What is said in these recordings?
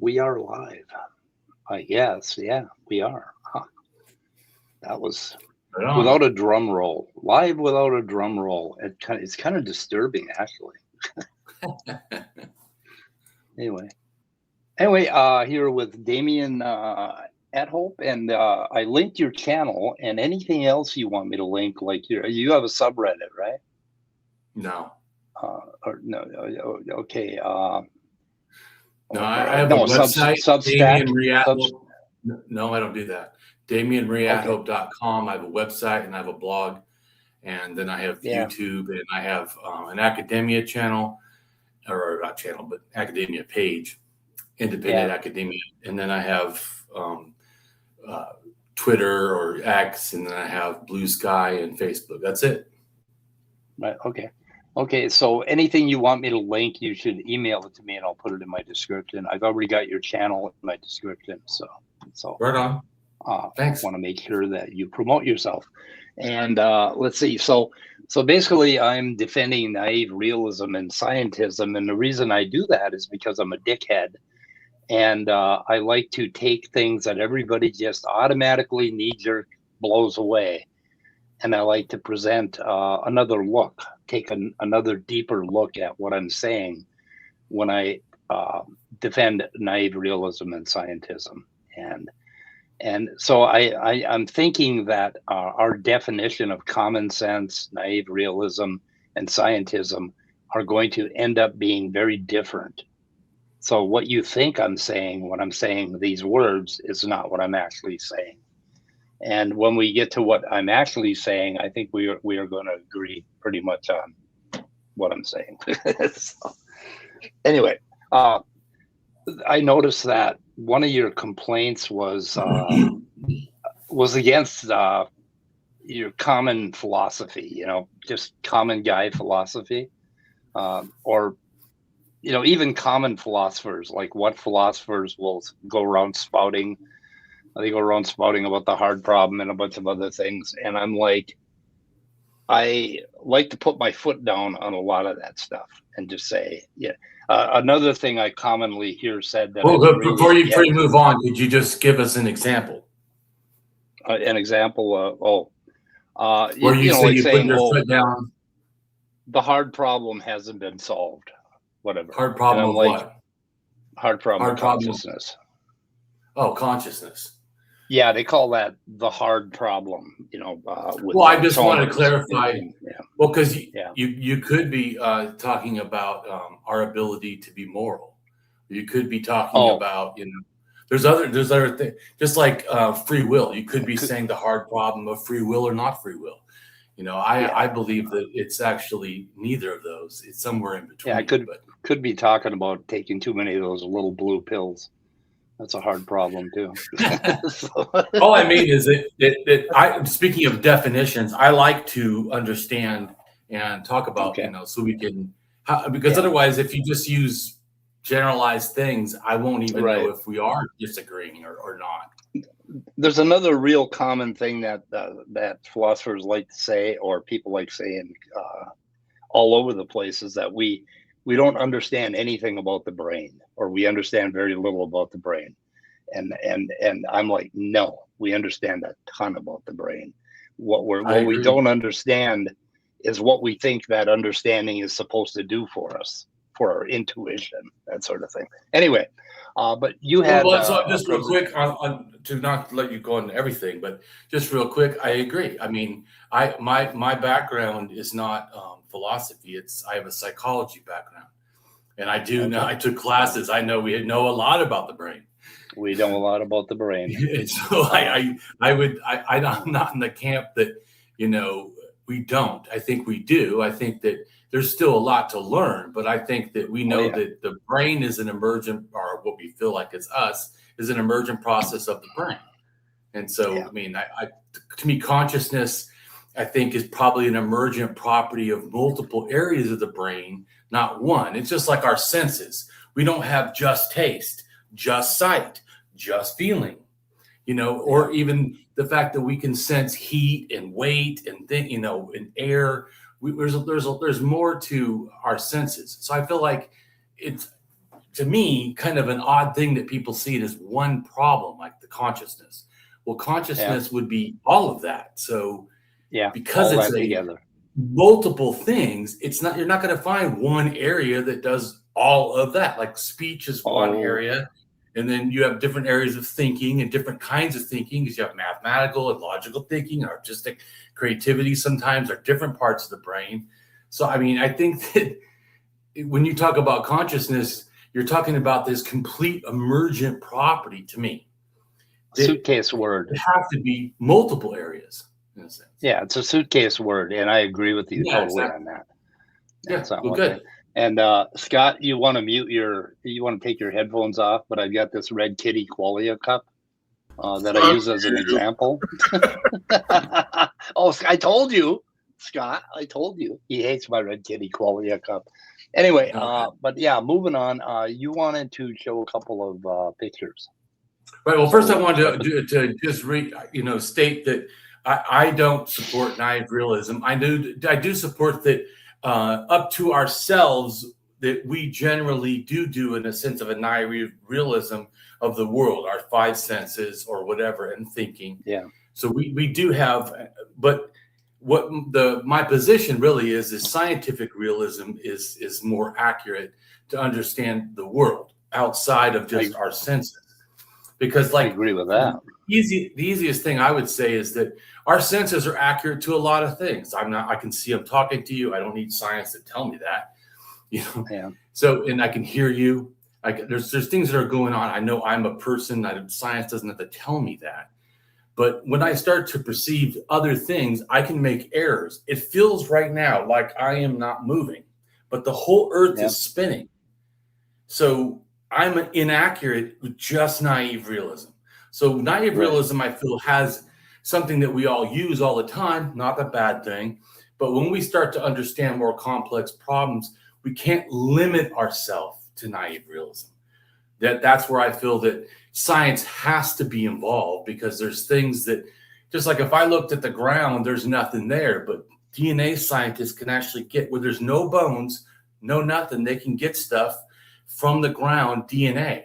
We are live. I guess. Yeah, we are. Huh. That was without a drum roll. Live without a drum roll. It's kind of disturbing, actually. Anyway, here with Damien AtHope, and I linked your channel. And anything else you want me to link? Like you have a subreddit, right? No. Or no? Okay. No, I have a website, Substack. No, I don't do that. DamienReAtHope.com. I have a website and I have a blog, and then I have YouTube, and I have an academia channel, or not channel, but academia page, independent academia, and then I have Twitter or X, and then I have Blue Sky and Facebook. That's it. Right. Okay, so anything you want me to link, you should email it to me and I'll put it in my description. I've already got your channel in my description, so right on. Thanks. I want to make sure that you promote yourself. And let's see. So basically, I'm defending naive realism and scientism, and the reason I do that is because I'm a dickhead, and I like to take things that everybody just automatically knee-jerk blows away, and I like to present another look, take another deeper look at what I'm saying when I defend naive realism and scientism. And so I'm thinking that our definition of common sense, naive realism, and scientism are going to end up being very different. So what you think I'm saying when I'm saying these words is not what I'm actually saying. And when we get to what I'm actually saying, I think we are going to agree pretty much on what I'm saying. So, anyway, I noticed that one of your complaints was against your common philosophy, just common guy philosophy, or even common philosophers, like what philosophers will go around spouting. They go around spouting about the hard problem and a bunch of other things. And I'm like, I like to put my foot down on a lot of that stuff and just say, another thing I commonly hear said that. Well, before you move on, could you just give us an example? An example? Where you say you put your foot down. The hard problem hasn't been solved. Whatever. Hard problem of what? Hard problem of consciousness. Oh, consciousness. Yeah, they call that the hard problem, well, I just want to clarify. Well, because you could be talking about our ability to be moral. You could be talking about, there's other things, just like free will. You could be saying the hard problem of free will or not free will. I believe that it's actually neither of those. It's somewhere in between. Yeah, I could be talking about taking too many of those little blue pills. That's a hard problem too. All I mean is that speaking of definitions, I like to understand and talk about, so we can, because otherwise, if you just use generalized things, I won't even know if we are disagreeing or not. There's another real common thing that philosophers like to say, or people like saying all over the place, is that we don't understand anything about the brain, or we understand very little about the brain. And I'm like, no, we understand a ton about the brain. What we don't understand is what we think that understanding is supposed to do for us, for our intuition, that sort of thing. Anyway, but you had so just real quick on to not let you go into everything, but just real quick, I agree. I mean, my background is not philosophy. I have a psychology background. And I do know, I took classes. I know we know a lot about the brain. We know a lot about the brain. And so I'm not in the camp that, we don't. I think we do. I think that there's still a lot to learn, but I think that we know that the brain is an emergent, or what we feel like it's us, is an emergent process of the brain. And so, I mean, to me, consciousness, I think, is probably an emergent property of multiple areas of the brain, not one. It's just like our senses. We don't have just taste, just sight, just feeling, or even the fact that we can sense heat and weight and and air. There's more to our senses. So I feel like to me, kind of an odd thing that people see it as one problem, like the consciousness. Well, consciousness would be all of that. So because it's together. Multiple things, you're not going to find one area that does all of that. Like speech is one area, and then you have different areas of thinking and different kinds of thinking, because you have mathematical and logical thinking, artistic creativity sometimes are different parts of the brain. So, I mean, I think that when you talk about consciousness, you're talking about this complete emergent property to me. Suitcase word. It have to be multiple areas in a sense. Yeah, it's a suitcase word, and I agree with you totally on that. Well, good. And Scott, you want to take your headphones off, but I've got this red kitty qualia cup that I use as an example. Oh, I told you, Scott. I told you he hates my red kitty qualia cup. Anyway, but yeah, moving on. You wanted to show a couple of pictures. Right. Well, first I wanted to just state that I don't support naive realism. I do support that up to ourselves, that we generally do in a sense of a naive realism of the world, our five senses or whatever, and thinking. Yeah. So we do have, but what my position really is scientific realism is more accurate to understand the world outside of just our senses. Because I agree with that. The easiest thing I would say is that our senses are accurate to a lot of things. I can see I'm talking to you. I don't need science to tell me that. Yeah. So, and I can hear you. There's things that are going on. I know I'm a person. Science doesn't have to tell me that. But when I start to perceive other things, I can make errors. It feels right now like I am not moving, but the whole earth is spinning. So I'm inaccurate with just naive realism. So naive realism, I feel, has something that we all use all the time, not a bad thing. But when we start to understand more complex problems, we can't limit ourselves to naive realism. That's where I feel that science has to be involved, because there's things that, just like if I looked at the ground, there's nothing there, but DNA scientists can actually get where there's no bones, no nothing, they can get stuff from the ground, DNA,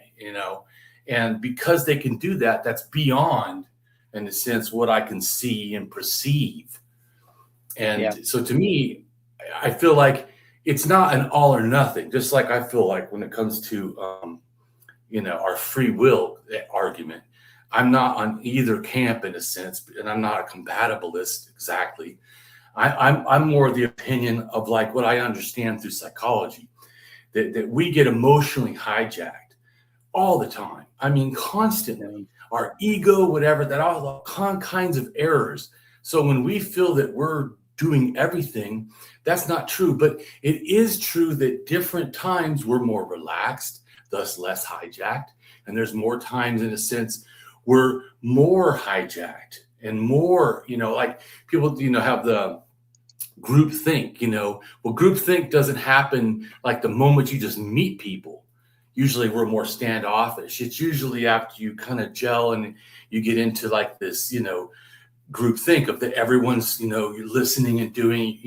and because they can do that, that's beyond, in a sense, what I can see and perceive. And so to me, I feel like it's not an all or nothing, just like I feel like when it comes to, our free will argument, I'm not on either camp in a sense, and I'm not a compatibilist exactly. I'm more of the opinion of like what I understand through psychology, that we get emotionally hijacked all the time. I mean, constantly. Our ego, whatever, that all kinds of errors. So when we feel that we're doing everything, that's not true. But it is true that different times we're more relaxed, thus less hijacked. And there's more times, in a sense, we're more hijacked and more, like people, have the group think, well, group think doesn't happen like the moment you just meet people. Usually we're more standoffish. It's usually after you kind of gel and you get into like this, group think of that everyone's, you're listening and doing,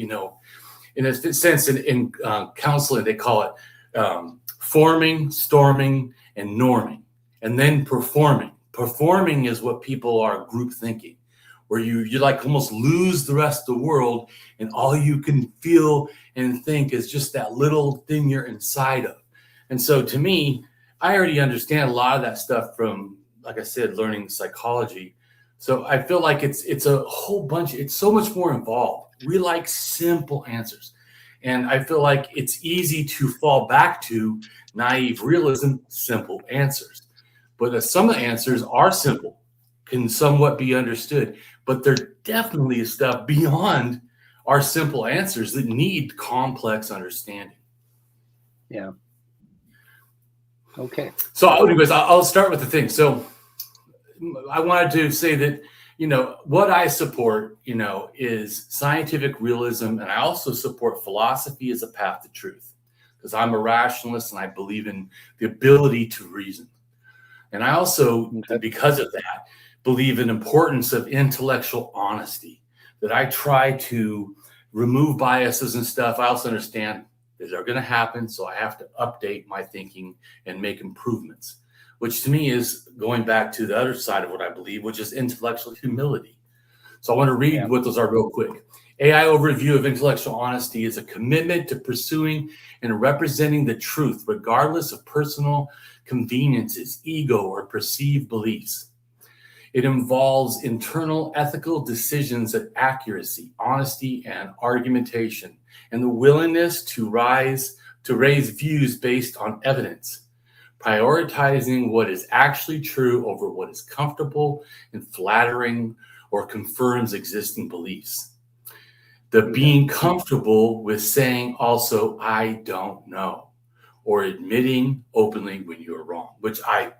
in a sense in counseling, they call it forming, storming, and norming, and then performing. Performing is what people are group thinking, where you like almost lose the rest of the world, and all you can feel and think is just that little thing you're inside of. And so to me, I already understand a lot of that stuff from, like I said, learning psychology. So I feel like it's a whole bunch, it's so much more involved. We like simple answers. And I feel like it's easy to fall back to naive realism, simple answers. But some of the answers are simple, can somewhat be understood, but there definitely is stuff beyond our simple answers that need complex understanding. Yeah. Okay. So anyways, I'll start with the thing. So I wanted to say that, what I support, is scientific realism. And I also support philosophy as a path to truth, because I'm a rationalist and I believe in the ability to reason. And I also, because of that, believe in importance of intellectual honesty, that I try to remove biases and stuff. I also understand that are going to happen. So I have to update my thinking and make improvements, which to me is going back to the other side of what I believe, which is intellectual humility. So I want to read what those are real quick. AI overview of intellectual honesty is a commitment to pursuing and representing the truth, regardless of personal conveniences, ego, or perceived beliefs. It involves internal ethical decisions of accuracy, honesty, and argumentation, and the willingness to raise views based on evidence, prioritizing what is actually true over what is comfortable and flattering or confirms existing beliefs. The being comfortable with saying also, I don't know, or admitting openly when you're wrong, which I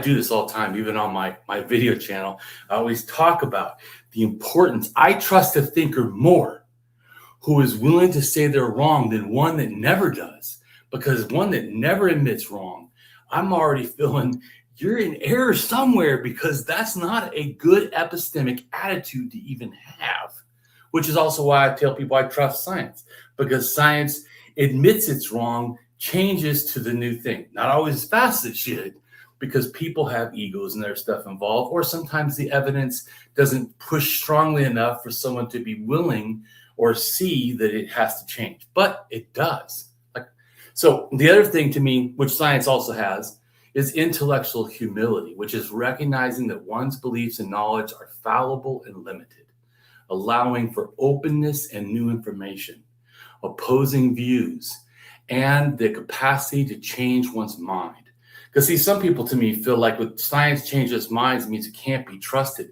do this all the time, even on my video channel. I always talk about the importance. I trust a thinker more who is willing to say they're wrong than one that never does, because one that never admits wrong, I'm already feeling you're in error somewhere, because that's not a good epistemic attitude to even have, which is also why I tell people I trust science, because science admits it's wrong, changes to the new thing. Not always as fast as it should, because people have egos and their stuff involved, or sometimes the evidence doesn't push strongly enough for someone to be willing or see that it has to change, but it does. So the other thing to me, which science also has, is intellectual humility, which is recognizing that one's beliefs and knowledge are fallible and limited, allowing for openness and new information, opposing views, and the capacity to change one's mind. Because see, some people to me feel like with science changes minds means it can't be trusted.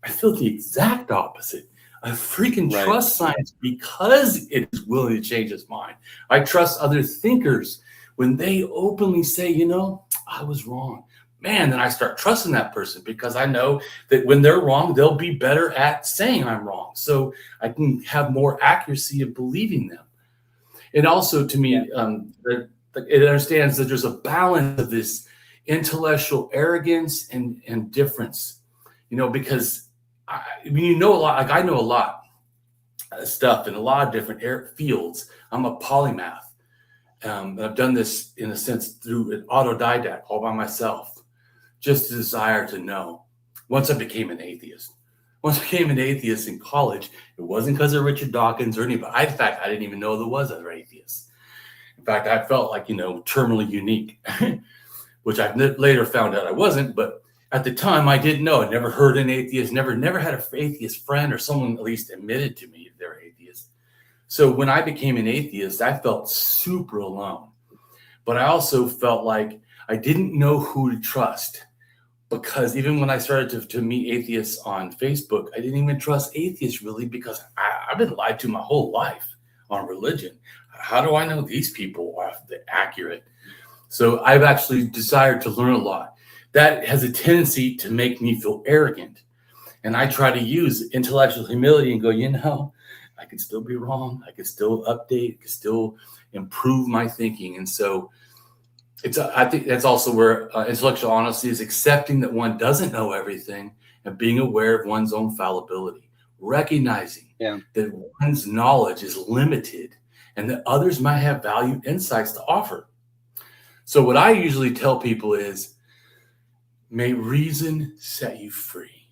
I feel the exact opposite. I freaking trust science because it is willing to change its mind. I trust other thinkers when they openly say, I was wrong. Man, then I start trusting that person, because I know that when they're wrong, they'll be better at saying I'm wrong. So I can have more accuracy of believing them. And also to me, it understands that there's a balance of this intellectual arrogance and difference, because I know a lot, like I know a lot of stuff in a lot of different fields. I'm a polymath. I've done this in a sense through an autodidact all by myself, just a desire to know. Once I became an atheist. Once I became an atheist in college, it wasn't because of Richard Dawkins or anybody. In fact, I didn't even know there was other atheists. In fact, I felt like, terminally unique, which I later found out I wasn't. But at the time, I didn't know. I never heard an atheist, never had an atheist friend, or someone at least admitted to me they're atheist. So when I became an atheist, I felt super alone. But I also felt like I didn't know who to trust, because even when I started to meet atheists on Facebook, I didn't even trust atheists really, because I've been lied to my whole life on religion. How do I know these people are accurate? So I've actually desired to learn a lot. That has a tendency to make me feel arrogant. And I try to use intellectual humility and go, I can still be wrong. I can still update, I can still improve my thinking. And so I think that's also where intellectual honesty is, accepting that one doesn't know everything and being aware of one's own fallibility, recognizing that one's knowledge is limited and that others might have valued insights to offer. So what I usually tell people is, may reason set you free.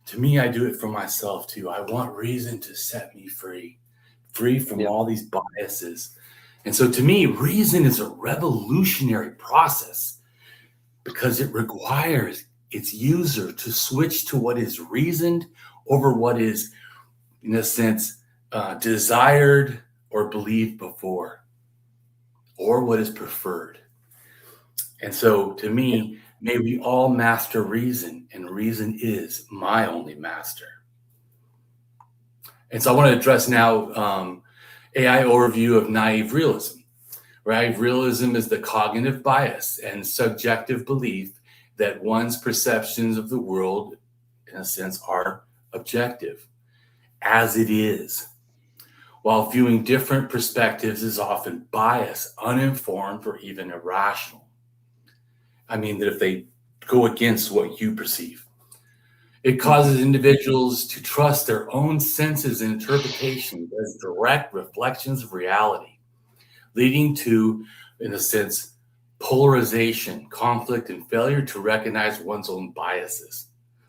To me, I do it for myself too. I want reason to set me free from all these biases. And so to me, reason is a revolutionary process, because it requires its user to switch to what is reasoned over what is, in a sense, desired or believed before, or what is preferred. And so to me, may we all master reason, and reason is my only master. And so I want to address now AI overview of naive realism. Naive realism is the cognitive bias and subjective belief that one's perceptions of the world, in a sense, are objective, as it is, while viewing different perspectives is often biased, uninformed, or even irrational. I mean, that if they go against what you perceive. It causes individuals to trust their own senses and interpretations as direct reflections of reality, leading to, in a sense, polarization, conflict, and failure to recognize one's own biases.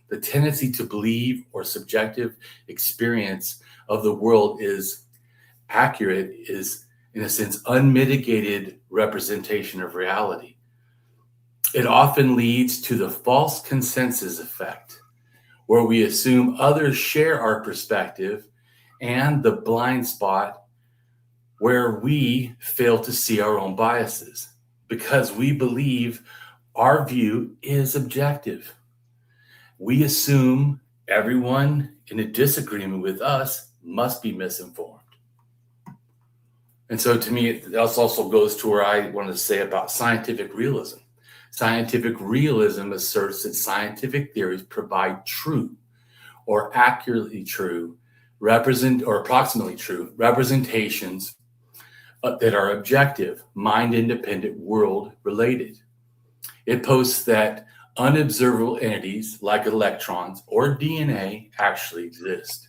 The tendency to believe or subjective experience of the world is accurate is, in a sense, unmitigated representation of reality. It often leads to the false consensus effect, where we assume others share our perspective, and the blind spot where we fail to see our own biases because we believe our view is objective. We assume everyone in a disagreement with us must be misinformed. And so to me, it also goes to where I wanted to say about scientific realism. Scientific realism asserts that scientific theories provide true or accurately true, approximately true representations that are objective, mind-independent, world-related. It posts that unobservable entities like electrons or DNA actually exist.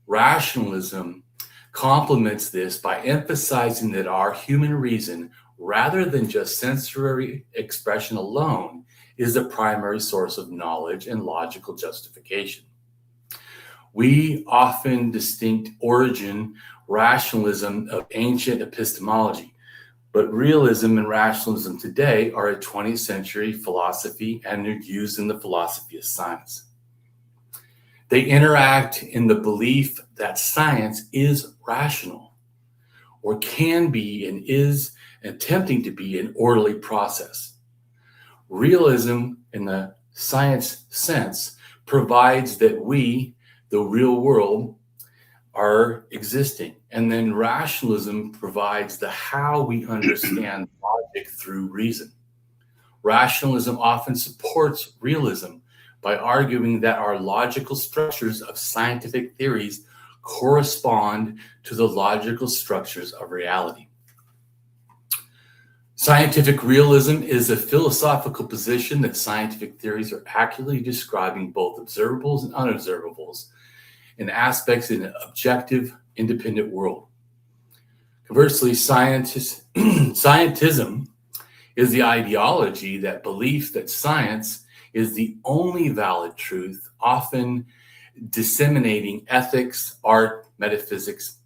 Rationalism complements this by emphasizing that our human reason, rather than just sensory expression alone, is the primary source of knowledge and logical justification. We often distinct origin rationalism of ancient epistemology, but realism and rationalism today are a 20th century philosophy and are used in the philosophy of science. They interact in the belief that science is rational, or can be and is attempting to be an orderly process. Realism, in the science sense, provides that we, the real world, are existing. And then rationalism provides the how we understand logic through reason. Rationalism often supports realism by arguing that our logical structures of scientific theories correspond to the logical structures of reality. Scientific realism is a philosophical position that scientific theories are accurately describing both observables and unobservables in aspects in an objective, independent world. Conversely, scientism is the ideology that belief that science is the only valid truth, often disseminating ethics, art, metaphysics.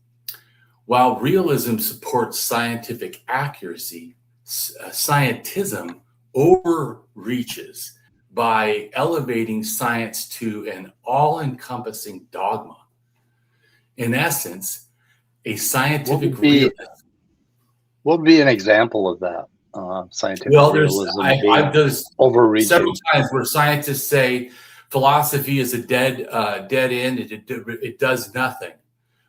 While realism supports scientific accuracy, scientism overreaches by elevating science to an all-encompassing dogma. In essence, a scientific realist. What would be an example of that? Scientific realism I've done overreaching several times where scientists say philosophy is a dead end. It does nothing,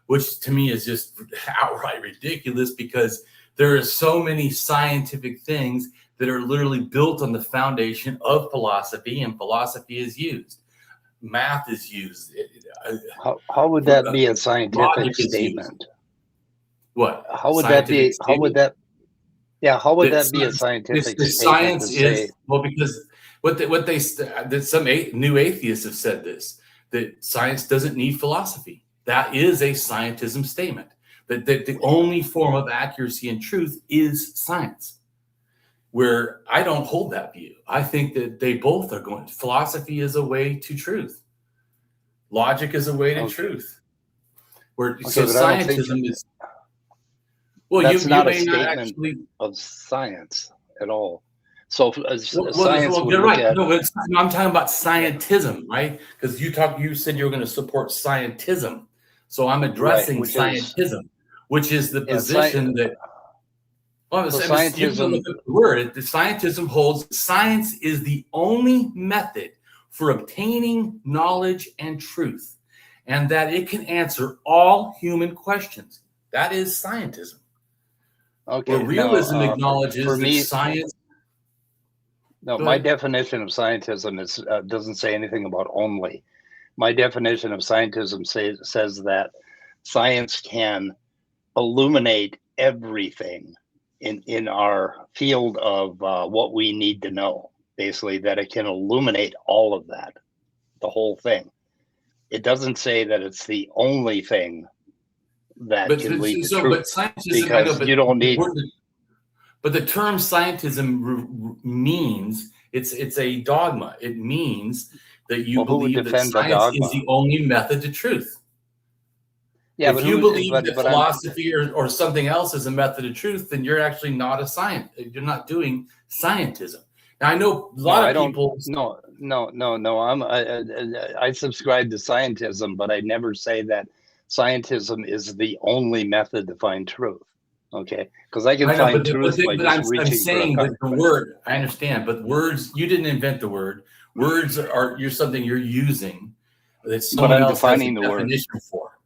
which to me is just outright ridiculous because there are so many scientific things that are literally built on the foundation of philosophy, and philosophy is used. Math is used. How would that be a scientific statement? What? How would that be? How would that? Yeah, how would that be a scientific statement? Science is because some new atheists have said this, that science doesn't need philosophy. That is a scientism statement. That the only form of accuracy and truth is science. Where I don't hold that view. I think that they both are going. Philosophy is a way to truth. Logic is a way to truth. So scientism is. Well, that's you not may a statement not actually of science at all. So science you're right. No, I'm talking about scientism, right? Because you said you were going to support scientism. So I'm addressing scientism, which is the position that. Well, so scientism, look at the word. The scientism holds science is the only method for obtaining knowledge and truth, and that it can answer all human questions. That is scientism. Okay. Where realism acknowledges that science. No, my definition of scientism is doesn't say anything about only. My definition of scientism says that science can illuminate everything in our field of what we need to know. Basically, that it can illuminate all of that, the whole thing. It doesn't say that it's the only thing that can lead to truth. But scientism, I know, because you don't need. But the term scientism means it's a dogma. It means that you believe that science is the only method to truth. Yeah, if you believe that philosophy or something else is a method of truth, then you're actually not a science. You're not doing scientism. Now I know a lot of people. No. I subscribe to scientism, but I never say that scientism is the only method to find truth. Okay, because I can find truth by just reaching. I'm saying that the word. I understand, but words. You didn't invent the word. Words are something you're using that someone else has a definition for.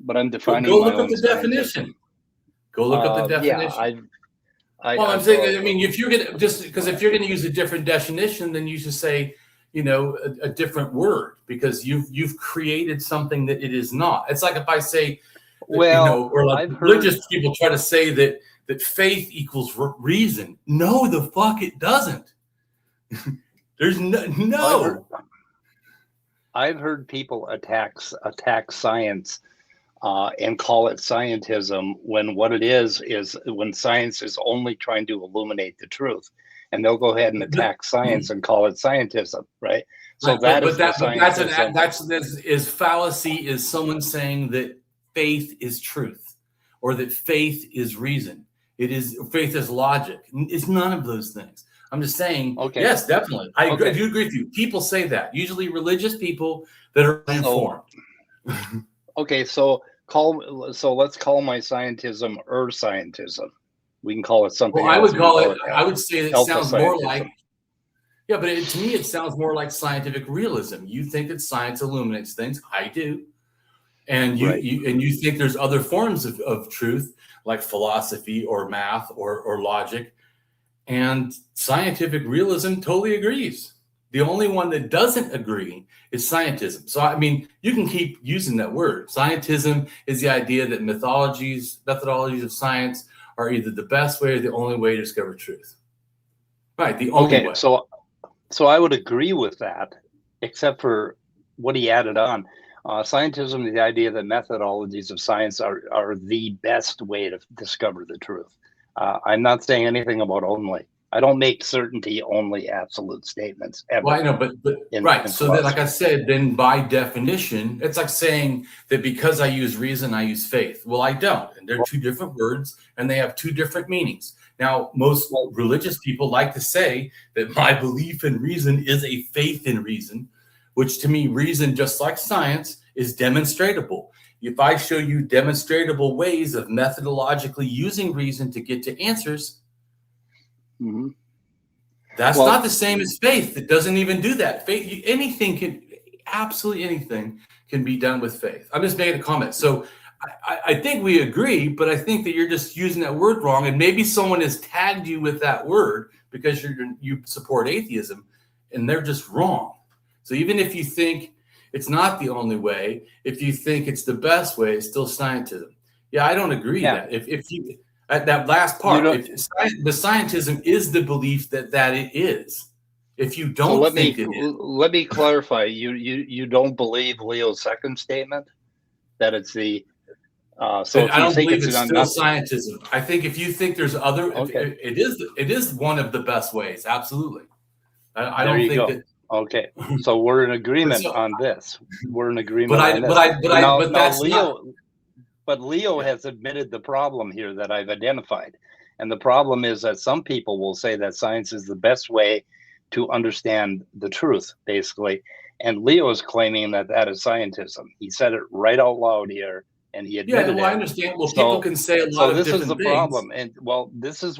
But I'm defining. Go look up the definition. Go look up the definition. I'm saying. I mean, if you're gonna use a different definition, then you should say, a different word, because you've created something that it is not. It's like if I say, or like religious people try to say that faith equals reason. No, the fuck it doesn't. There's no. I've heard people attack science. And call it scientism, when what it is when science is only trying to illuminate the truth, and they'll go ahead and attack science and call it scientism, right? So that's fallacy is someone saying that faith is truth, or that faith is reason. Faith is logic. It's none of those things. I'm just saying. Okay. Yes, definitely. I do agree with you. People say that. Usually, religious people that are informed. Okay, so let's call my scientism scientism. We can call it something. Well, I would call it. I would say it sounds more like. Yeah, but to me, it sounds more like scientific realism. You think that science illuminates things. I do, and you think there's other forms of truth, like philosophy or math or logic, and scientific realism totally agrees. The only one that doesn't agree is scientism. So, I mean, you can keep using that word. Scientism is the idea that methodologies of science are either the best way or the only way to discover truth. Right, the only way. So I would agree with that, except for what he added on. Scientism is the idea that methodologies of science are the best way to discover the truth. I'm not saying anything about only. I don't make certainty only absolute statements ever. Well, I know, but right. So that, like I said, then by definition, it's like saying that because I use reason, I use faith. Well, I don't. And they're two different words, and they have two different meanings. Now, most religious people like to say that my belief in reason is a faith in reason, which to me, reason, just like science, is demonstratable. If I show you demonstratable ways of methodologically using reason to get to answers, that's not the same as faith. It doesn't even do that. Faith, absolutely anything can be done with faith. I'm just making a comment. So I think we agree, but I think that you're just using that word wrong. And maybe someone has tagged you with that word because you support atheism, and they're just wrong. So even if you think it's not the only way, if you think it's the best way, it's still scientism. Yeah, I don't agree that. If you at that last part, the scientism is the belief that it is. If you don't let me clarify. You don't believe Leo's second statement that it's the. So I don't believe it's still scientism. I think if you think there's other, it is one of the best ways. Absolutely. I don't think that. Okay, so we're in agreement on this. We're in agreement on this. But Leo has admitted the problem here that I've identified. And the problem is that some people will say that science is the best way to understand the truth, basically. And Leo is claiming that is scientism. He said it right out loud here, and he admitted it. I understand. Well, people can say a lot of different things. So this is the problem. And this is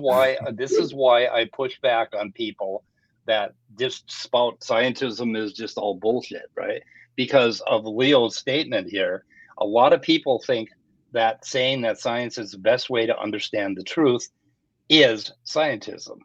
why I push back on people that just spout scientism is just all bullshit, right? Because of Leo's statement here, a lot of people think that saying that science is the best way to understand the truth is scientism.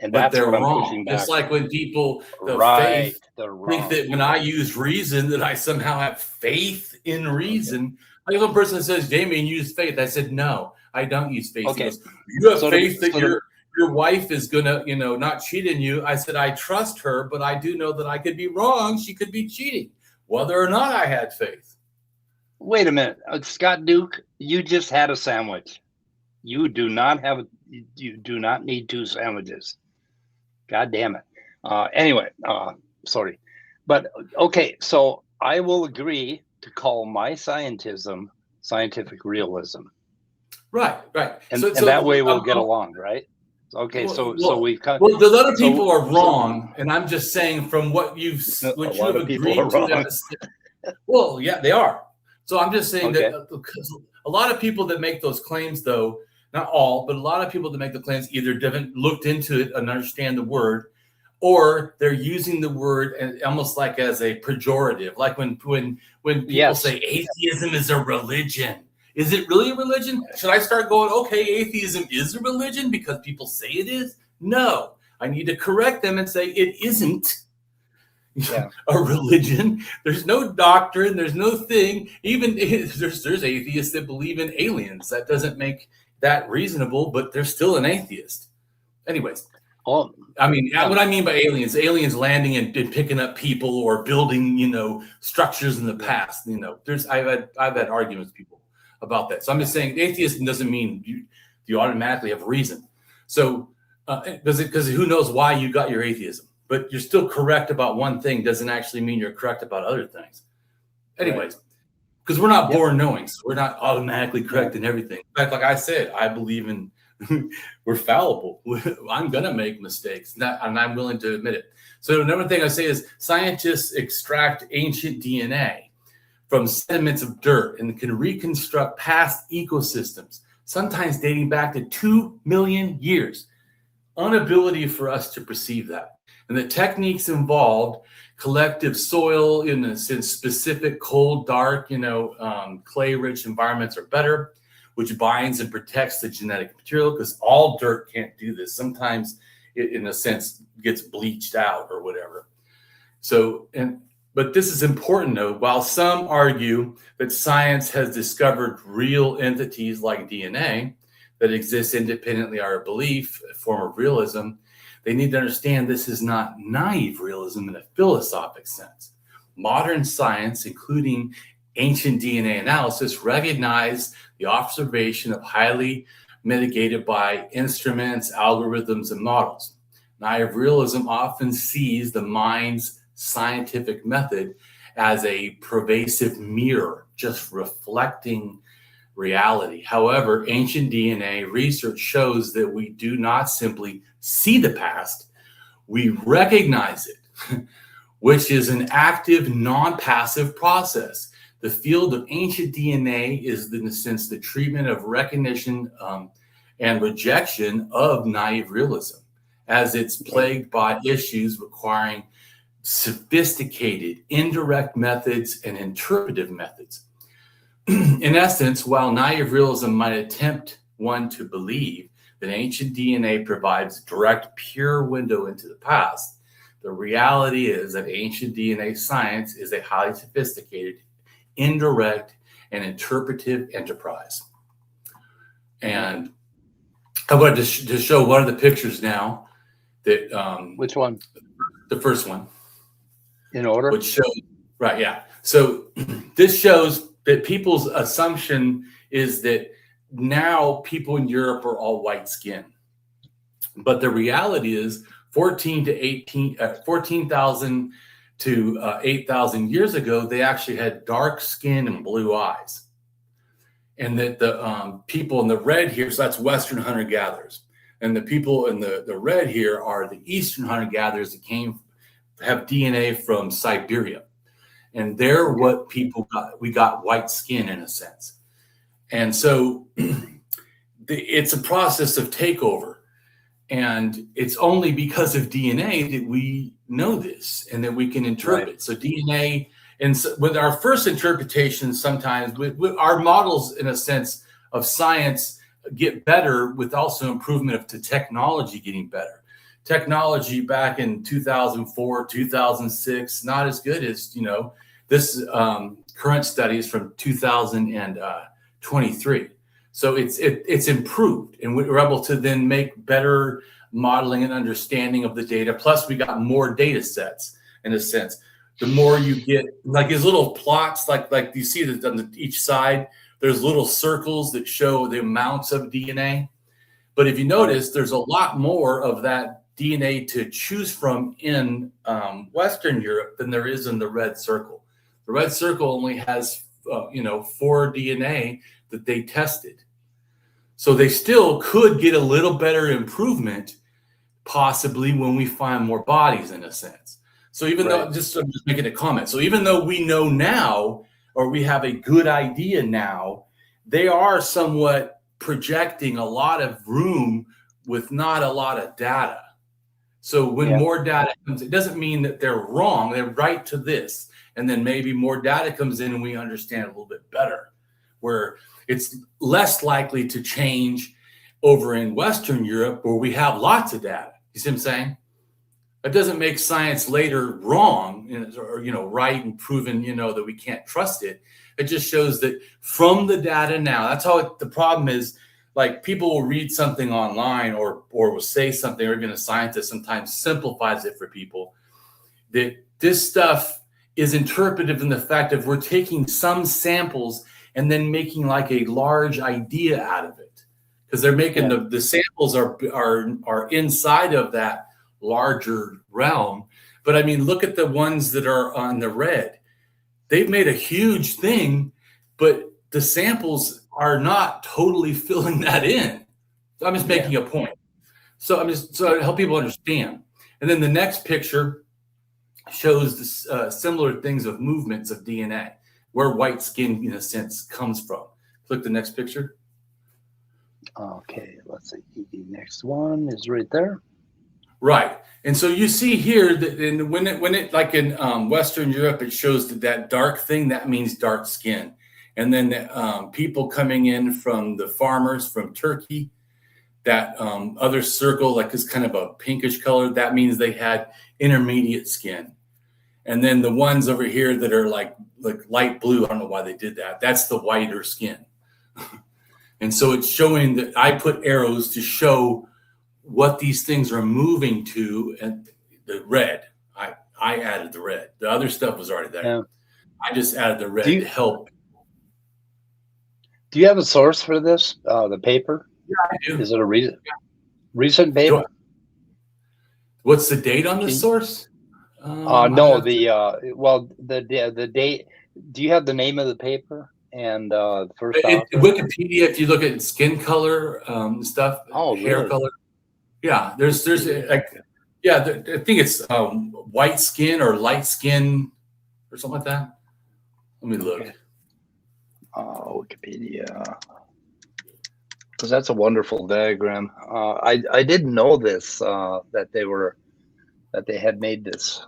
And that's what I'm pushing back. It's like when people faith think that when I use reason that I somehow have faith in reason. Like one person says, Damien used faith. I said, no, I don't use faith. Okay. Goes, you have faith that your wife is gonna, not cheat on you. I said, I trust her, but I do know that I could be wrong. She could be cheating, whether or not I had faith. Wait a minute, Scott Duke, you just had a sandwich. You do not have. You do not need two sandwiches. God damn it. Anyway, sorry, but okay. So I will agree to call my scientism scientific realism. Right. And that way we'll get along, right? Okay, so we've cut. Well, the other people are wrong, and I'm just saying from what you have agreed to. Well, yeah, they are. So I'm just saying that because a lot of people that make those claims, though, not all, but a lot of people that make the claims either haven't looked into it and understand the word, or they're using the word almost like as a pejorative, like when people say atheism is a religion. Is it really a religion? Should I start going, okay, atheism is a religion because people say it is? No, I need to correct them and say it isn't a religion. There's no doctrine. There's no thing. Even there's atheists that believe in aliens. That doesn't make that reasonable, but they're still an atheist. Anyways. I mean, what I mean by aliens landing and picking up people or building, structures in the past. I've had arguments with people about that. So I'm just saying atheism doesn't mean you automatically have reason. So because who knows why you got your atheism, but you're still correct about one thing doesn't actually mean you're correct about other things. Anyways, because we're not born knowing, so we're not automatically correct in everything. In fact, like I said, I believe in we're fallible. I'm going to make mistakes, and I'm willing to admit it. So another thing I say is scientists extract ancient DNA from sediments of dirt and can reconstruct past ecosystems, sometimes dating back to 2 million years. Inability for us to perceive that. And the techniques involved, collective soil in a sense, specific cold, dark, clay-rich environments are better, which binds and protects the genetic material, because all dirt can't do this. Sometimes it, in a sense, gets bleached out or whatever. But this is important, though. While some argue that science has discovered real entities like DNA that exist independently of our belief, a form of realism, they need to understand this is not naive realism in a philosophic sense. Modern science, including ancient DNA analysis, recognize the observation of highly mitigated by instruments, algorithms, and models. Naive realism often sees the mind's scientific method as a pervasive mirror, just reflecting reality. However, ancient DNA research shows that we do not simply see the past, we recognize it, which is an active, non-passive process. The field of ancient DNA is, in a sense, the treatment of recognition and rejection of naive realism, as it's plagued by issues requiring sophisticated indirect methods and interpretive methods. In essence, while naive realism might attempt one to believe that ancient DNA provides direct, pure window into the past, the reality is that ancient DNA science is a highly sophisticated, indirect, and interpretive enterprise. And I'm going to show one of the pictures now. That which one? The first one. In order? Which shows, right, yeah. So this shows that people's assumption is that now people in Europe are all white skin. But the reality is 14,000 to 8,000 years ago, they actually had dark skin and blue eyes. And that the people in the red here, so that's Western hunter-gatherers. And the people in the red here are the Eastern hunter-gatherers that have DNA from Siberia. And they're what people got. We got white skin in a sense. And so it's a process of takeover. And it's only because of DNA that we know this and that we can interpret. Right. So DNA, and so with our first interpretation, sometimes with our models, in a sense, of science get better with also improvement of the technology getting better. Technology back in 2004, 2006, not as good as, this current studies from 2023. So it's improved, and we're able to then make better modeling and understanding of the data. Plus, we got more data sets in a sense. the more you get, like these little plots, like you see that on each side, there's little circles that show the amounts of DNA. But if you notice, there's a lot more of that DNA to choose from in Western Europe than there is in the red circle. The red circle only has, 4 DNA that they tested. So they still could get a little better improvement, possibly when we find more bodies, in a sense. So even though, I'm just making a comment. So even though we know now, or we have a good idea now, they are somewhat projecting a lot of room with not a lot of data. So when more data comes, it doesn't mean that they're wrong. They're right to this. And then maybe more data comes in and we understand a little bit better, where it's less likely to change over in Western Europe, where we have lots of data. You see what I'm saying? That doesn't make science later wrong, or right and proven, that we can't trust it. It just shows that from the data now, that's how the problem is. Like, people will read something online or will say something, or even a scientist sometimes simplifies it for people, that this stuff is interpretive in the fact that we're taking some samples and then making like a large idea out of it, because they're making the samples are inside of that larger realm. But I mean, look at the ones that are on the red. They've made a huge thing, but the samples are not totally filling that in. So I'm just making a point. So to help people understand. And then the next picture shows similar things of movements of DNA, where white skin, in a sense, comes from. Click the next picture. Okay, let's see. The next one is right there. Right. And so you see here that when it like in Western Europe, it shows that dark thing, that means dark skin. And then people coming in from the farmers from Turkey, that other circle, like this kind of a pinkish color, that means they had intermediate skin. And then the ones over here that are like light blue, I don't know why they did that. That's the whiter skin. And so it's showing that I put arrows to show what these things are moving to, and the red. I added the red. The other stuff was already there. Yeah. I just added the red to help. Do you have a source for this? The paper? Yeah, I do. Is it a recent paper? What's the date on the source? No, the date. Do you have the name of the paper and the first author? Wikipedia, if you look at skin color stuff, hair color. Yeah, there's I think it's white skin or light skin or something like that. Let me look. Okay. Wikipedia, because that's a wonderful diagram. I didn't know this, that they had made this.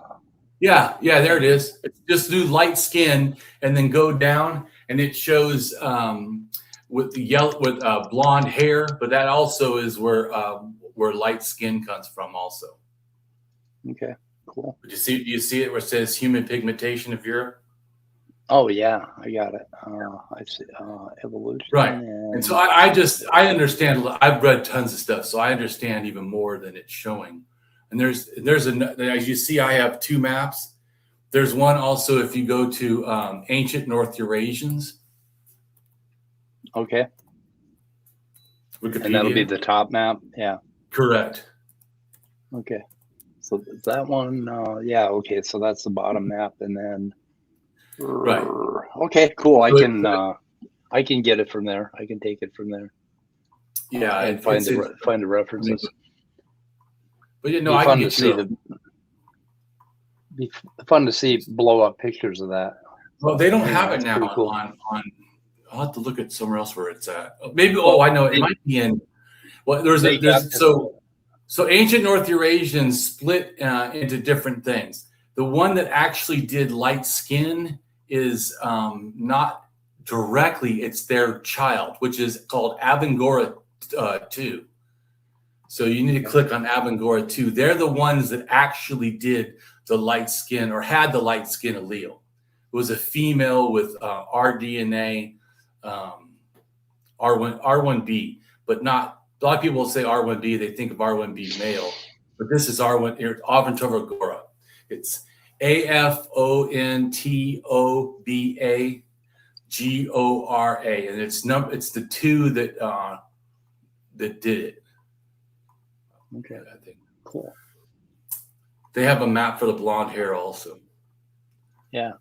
Yeah, there it is. Just do light skin and then go down, and it shows with blonde hair, but that also is where light skin comes from also. Okay, cool. Do you see it where it says human pigmentation of Europe? Oh yeah, I got it. I see evolution. Right, and so I understand. I've read tons of stuff, so I understand even more than it's showing. And there's as you see, I have 2 maps. There's one also if you go to ancient North Eurasians. Okay. Wikipedia. And that'll be the top map. Yeah. Correct. Okay. So that one, okay. So that's the bottom map, and then. Right. Okay, cool. I can get it from there. I can take it from there. Yeah, and find the references. But I can get be fun to see blow up pictures of that. Well, they don't have it now cool. on. I'll have to look at somewhere else where it's at. Maybe. I know it might be in. Well, so ancient North Eurasians split into different things. The one that actually did light skin is not directly, it's their child, which is called Avangora 2. So you need to click on Avangora 2. They're the ones that actually did the light skin or had the light skin allele. It was a female with rDNA, R1b, but not, a lot of people will say R1b, they think of R1b male, but this is R1, Avantova Gora. AFONTOBAGORA, and it's the two that did it. Okay, I think. Cool. They have a map for the blonde hair also. Yeah.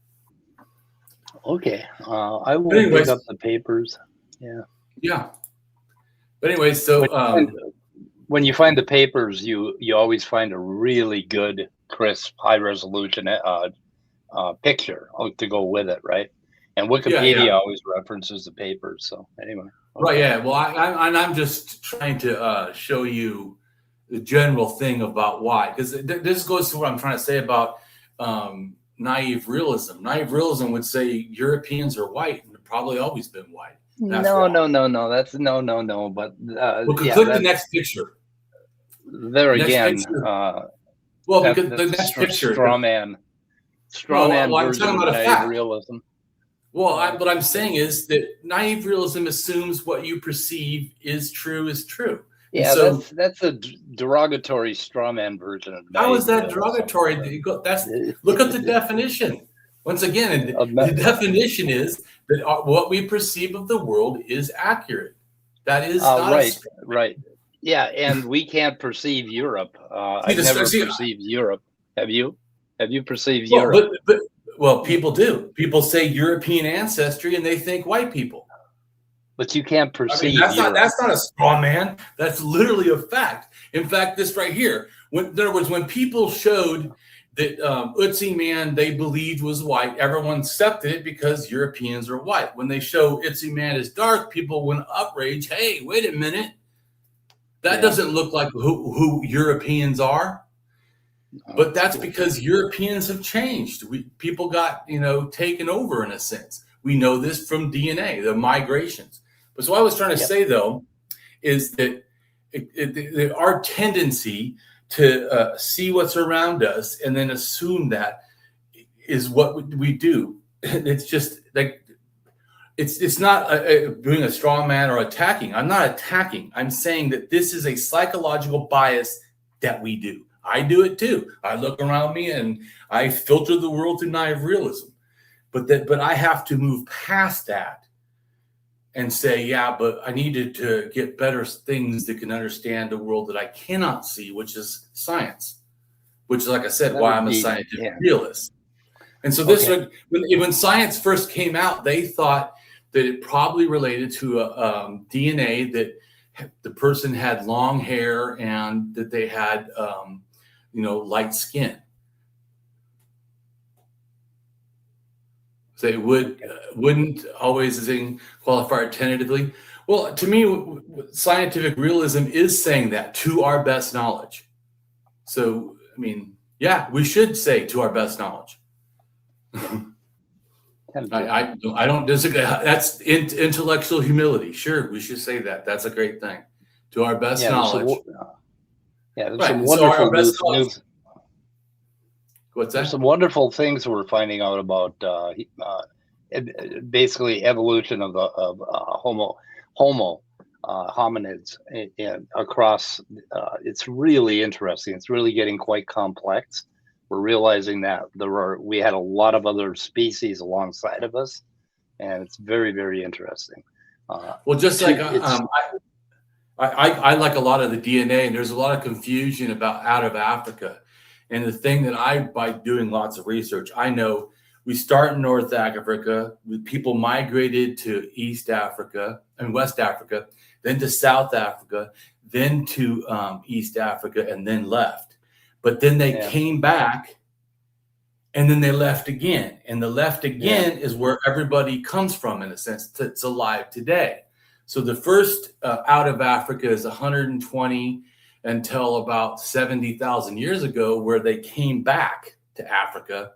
Okay. I will pick up the papers. Yeah. Yeah. But anyway, so when you find the papers, you always find a really good, crisp, high resolution picture to go with it, right? And Wikipedia always references the papers. So anyway. Okay. Right. Yeah. Well, I'm just trying to show you the general thing about why, because this goes to what I'm trying to say about naive realism. Naive realism would say Europeans are white and have probably always been white. That's no. That's no. But click the next picture. There again. Well, because the next picture, straw man version of naive realism. Well, what I'm saying is that naive realism assumes what you perceive is true. Yeah, so that's a derogatory straw man version of naive. How is that derogatory? Look at the definition. Once again, the definition is that what we perceive of the world is accurate. That is right. Yeah, and we can't perceive Europe. I've never perceived Europe. Have you? Have you perceived Europe? Well, people do. People say European ancestry, and they think white people. But you can't perceive. That's not a straw man. That's literally a fact. In fact, this right here. In other words, when people showed that Ötzi man they believed was white, everyone accepted it because Europeans are white. When they show Ötzi man is dark, people went outraged. Hey, wait a minute. That doesn't look like who Europeans are. But that's because Europeans have changed. People got, taken over in a sense. We know this from DNA, the migrations. But so what I was trying to say, though, is that our tendency to see what's around us and then assume that is what we do. It's just like it's not doing a straw man or attacking. I'm not attacking. I'm saying that this is a psychological bias that we do. I do it too. I look around me and I filter the world through naive realism. But I have to move past that and say, yeah, but I needed to get better things that can understand the world that I cannot see, which is science, which is, like I said, why I'm a scientific realist. And so this, when science first came out, they thought that it probably related to a DNA that the person had long hair and that they had, light skin. So it wouldn't always qualify it tentatively. Well, to me, scientific realism is saying that to our best knowledge. So, I mean, yeah, we should say to our best knowledge. I don't disagree. That's intellectual humility. Sure, we should say that. That's a great thing. To our best knowledge. There's some wonderful news. What's that? There's some wonderful things we're finding out about basically evolution of Homo hominids and across. It's really interesting. It's really getting quite complex. We're realizing that we had a lot of other species alongside of us, and it's very, very interesting. Well, just like I like a lot of the DNA, and there's a lot of confusion about out of Africa. And the thing that by doing lots of research, I know we start in North Africa, people migrated to East Africa and West Africa, then to South Africa, then to East Africa, and then left. But then they came back, and then they left again. And the left again is where everybody comes from, in a sense, that's alive today. So the first out of Africa is 120 until about 70,000 years ago, where they came back to Africa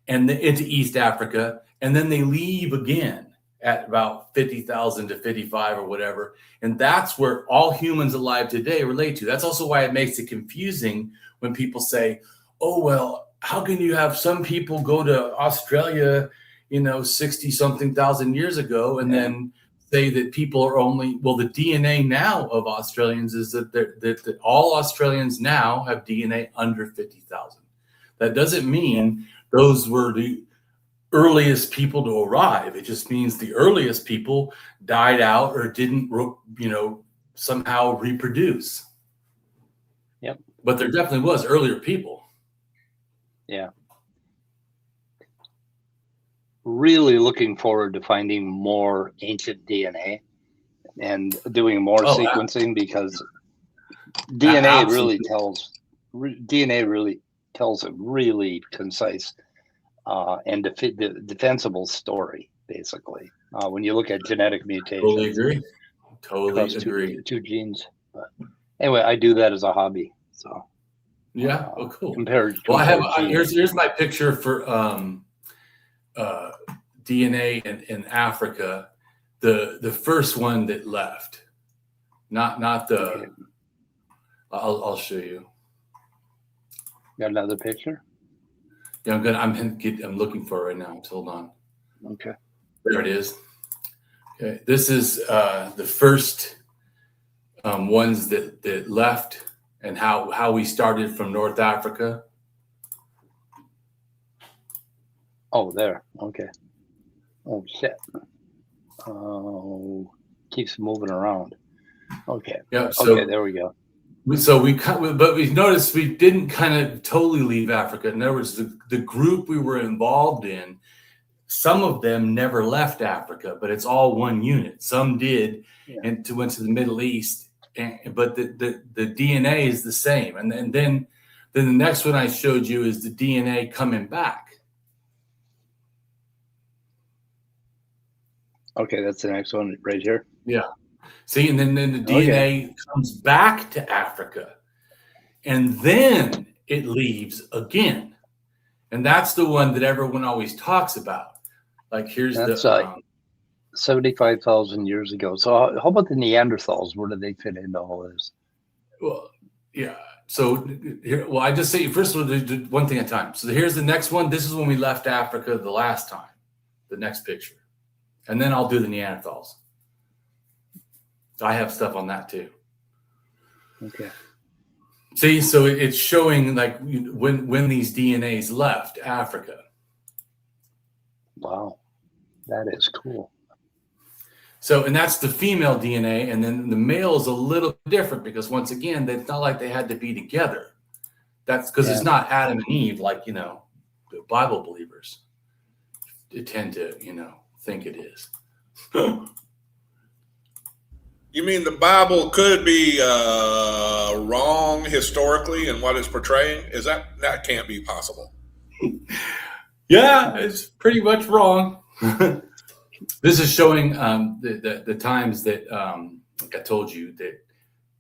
and into East Africa, and then they leave again at about 50,000 to 55 or whatever. And that's where all humans alive today relate to. That's also why it makes it confusing when people say, oh, well, how can you have some people go to Australia, 60 something thousand years ago, and then say that people are the DNA now of Australians is that all Australians now have DNA under 50,000. That doesn't mean those were the earliest people to arrive. It just means the earliest people died out or didn't, somehow reproduce. Yep. But there definitely was earlier people. Yeah. Really looking forward to finding more ancient DNA and doing more sequencing, because DNA really tells a really concise and defensible story, basically. When you look at genetic mutations, Totally agree. Two genes. But anyway, I do that as a hobby. So yeah, oh, cool. Well, I have here's my picture for DNA in Africa. The first one that left, not the. Okay. I'll show you. Got another picture? Yeah, I'm looking for it right now. Hold on. Okay. There it is. Okay, this is the first ones that left, and how we started from North Africa. Oh, there. Okay. Oh shit. Oh, keeps moving around. Okay. Yeah. So, okay, there we go. So but we noticed we didn't kind of totally leave Africa. In other words, the group we were involved in, some of them never left Africa, but it's all one unit. Some did, and went to the Middle East, but the DNA is the same. And then the next one I showed you is the DNA coming back. Okay, that's the next one right here. Yeah. See, and then the DNA comes back to Africa, and then it leaves again. And that's the one that everyone always talks about. Like, here's 75,000 years ago. So how about the Neanderthals? Where do they fit into all this? Well, yeah. So here, I just say, first of all, do one thing at a time. So here's the next one. This is when we left Africa the last time, the next picture. And then I'll do the Neanderthals. I have stuff on that too. Okay. See, so it's showing like when these DNAs left Africa. Wow, that is cool. So, and that's the female DNA, and then the male is a little different because once again, it's not like they had to be together. That's because it's not Adam and Eve, like the Bible believers tend to think it is. You mean the Bible could be wrong historically in what it's portraying? That can't be possible? Yeah, it's pretty much wrong. This is showing the times that, like I told you,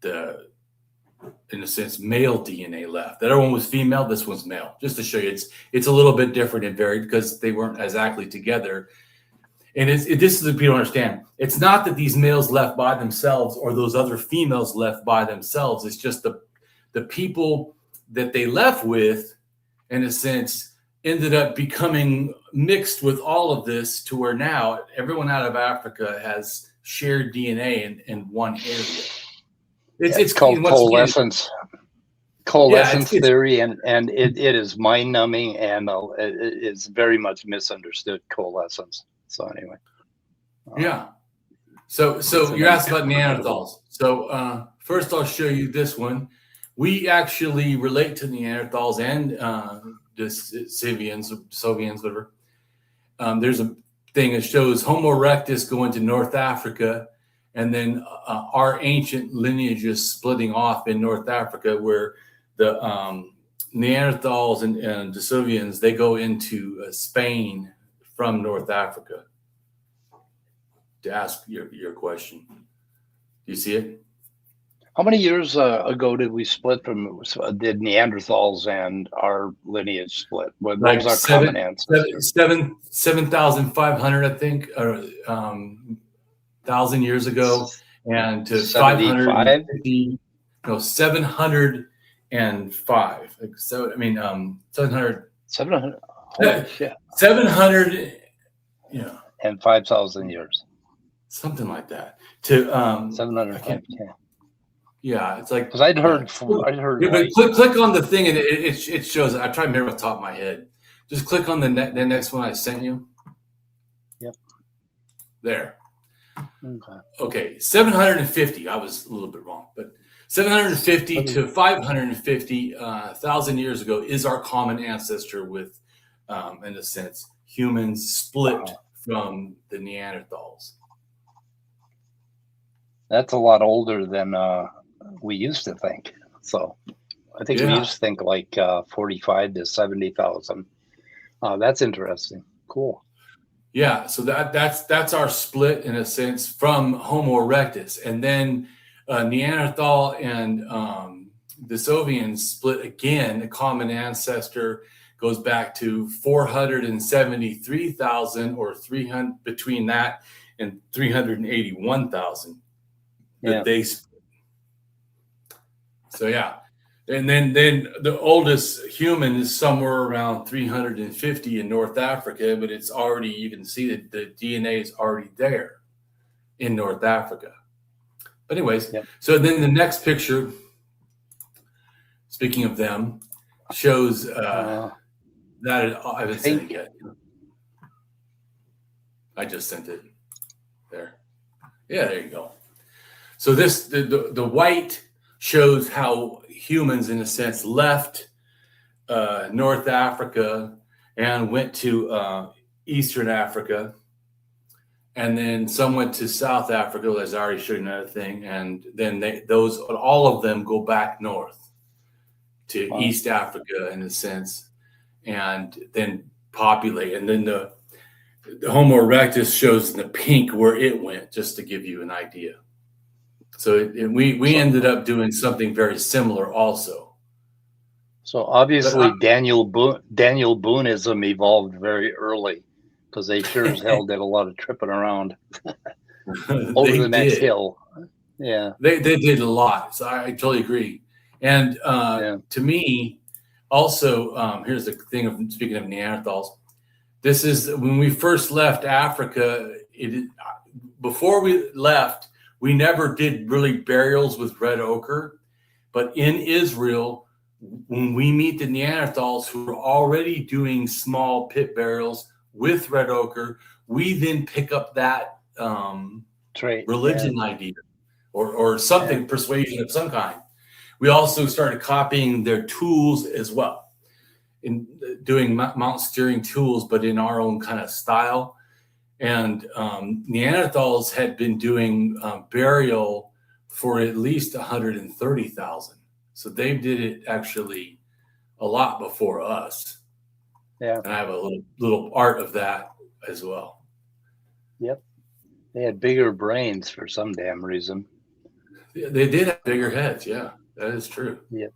that in a sense, male DNA left. That other one was female. This one's male. Just to show you, it's a little bit different and varied because they weren't exactly together. And this is what people understand. It's not that these males left by themselves or those other females left by themselves. It's just the people that they left with, in a sense, ended up becoming mixed with all of this to where now everyone out of Africa has shared DNA in one area. It's called coalescence. Coalescence theory, and it is mind-numbing, and it is very much misunderstood, coalescence. So anyway. So you asked about Neanderthals. So first I'll show you this one. We actually relate to Neanderthals and the Soviets, whatever. There's a thing that shows Homo erectus going to North Africa, and then our ancient lineage is splitting off in North Africa, where the Neanderthals and the Soviets, they go into Spain from North Africa. To ask your question, do you see it? How many years ago did we split from? Did Neanderthals and our lineage split? What was our common ancestors? 7,500, I think, or 1,000 years ago, and to 550. No, 705. So 700. 700. Oh, shit. 700. And 5,000 years. Something like that. To 700. Yeah, it's like because I'd heard Yeah, but click on the thing and it shows. I'm trying to remember off the top of my head. Just click on the next one I sent you. Yep. There. Okay. 750. I was a little bit wrong, but 750 to 550,000 years ago is our common ancestor with, in a sense, humans split from the Neanderthals. That's a lot older than we used to think. So I think we used to think like 45 to 70,000. That's interesting. Cool. Yeah, so that's our split in a sense from Homo erectus, and then Neanderthal and Denisovans split again. The common ancestor goes back to 473,000 or 300 between that and 381,000. Yeah. They split. So yeah. And then the oldest human is somewhere around 350 in North Africa, but it's already, you can see that the DNA is already there in North Africa. But anyways, So then the next picture, speaking of them, shows that I haven't sent it yet. I just sent it there. Yeah, there you go. So this the white shows how humans, in a sense, left North Africa and went to Eastern Africa, and then some went to South Africa, as I already showed you another thing, and then all of them go back north to East Africa, in a sense, and then populate. And then the Homo erectus shows in the pink where it went, just to give you an idea. So we ended up doing something very similar also. So obviously Daniel Booneism evolved very early, because they sure as hell did a lot of tripping around over the next hill. Yeah, they did a lot. So I totally agree. And to me, also, here's the thing of speaking of Neanderthals. This is when we first left Africa. Before we left, we never did really burials with red ochre, but in Israel, when we meet the Neanderthals who are already doing small pit burials with red ochre, we then pick up that religion idea or something, persuasion of some kind. We also started copying their tools as well, in doing mount steering tools, but in our own kind of style. And Neanderthals had been doing burial for at least 130,000. So they did it actually a lot before us. Yeah. And I have a little art of that as well. Yep. They had bigger brains for some damn reason. They did have bigger heads. Yeah, that is true. Yep.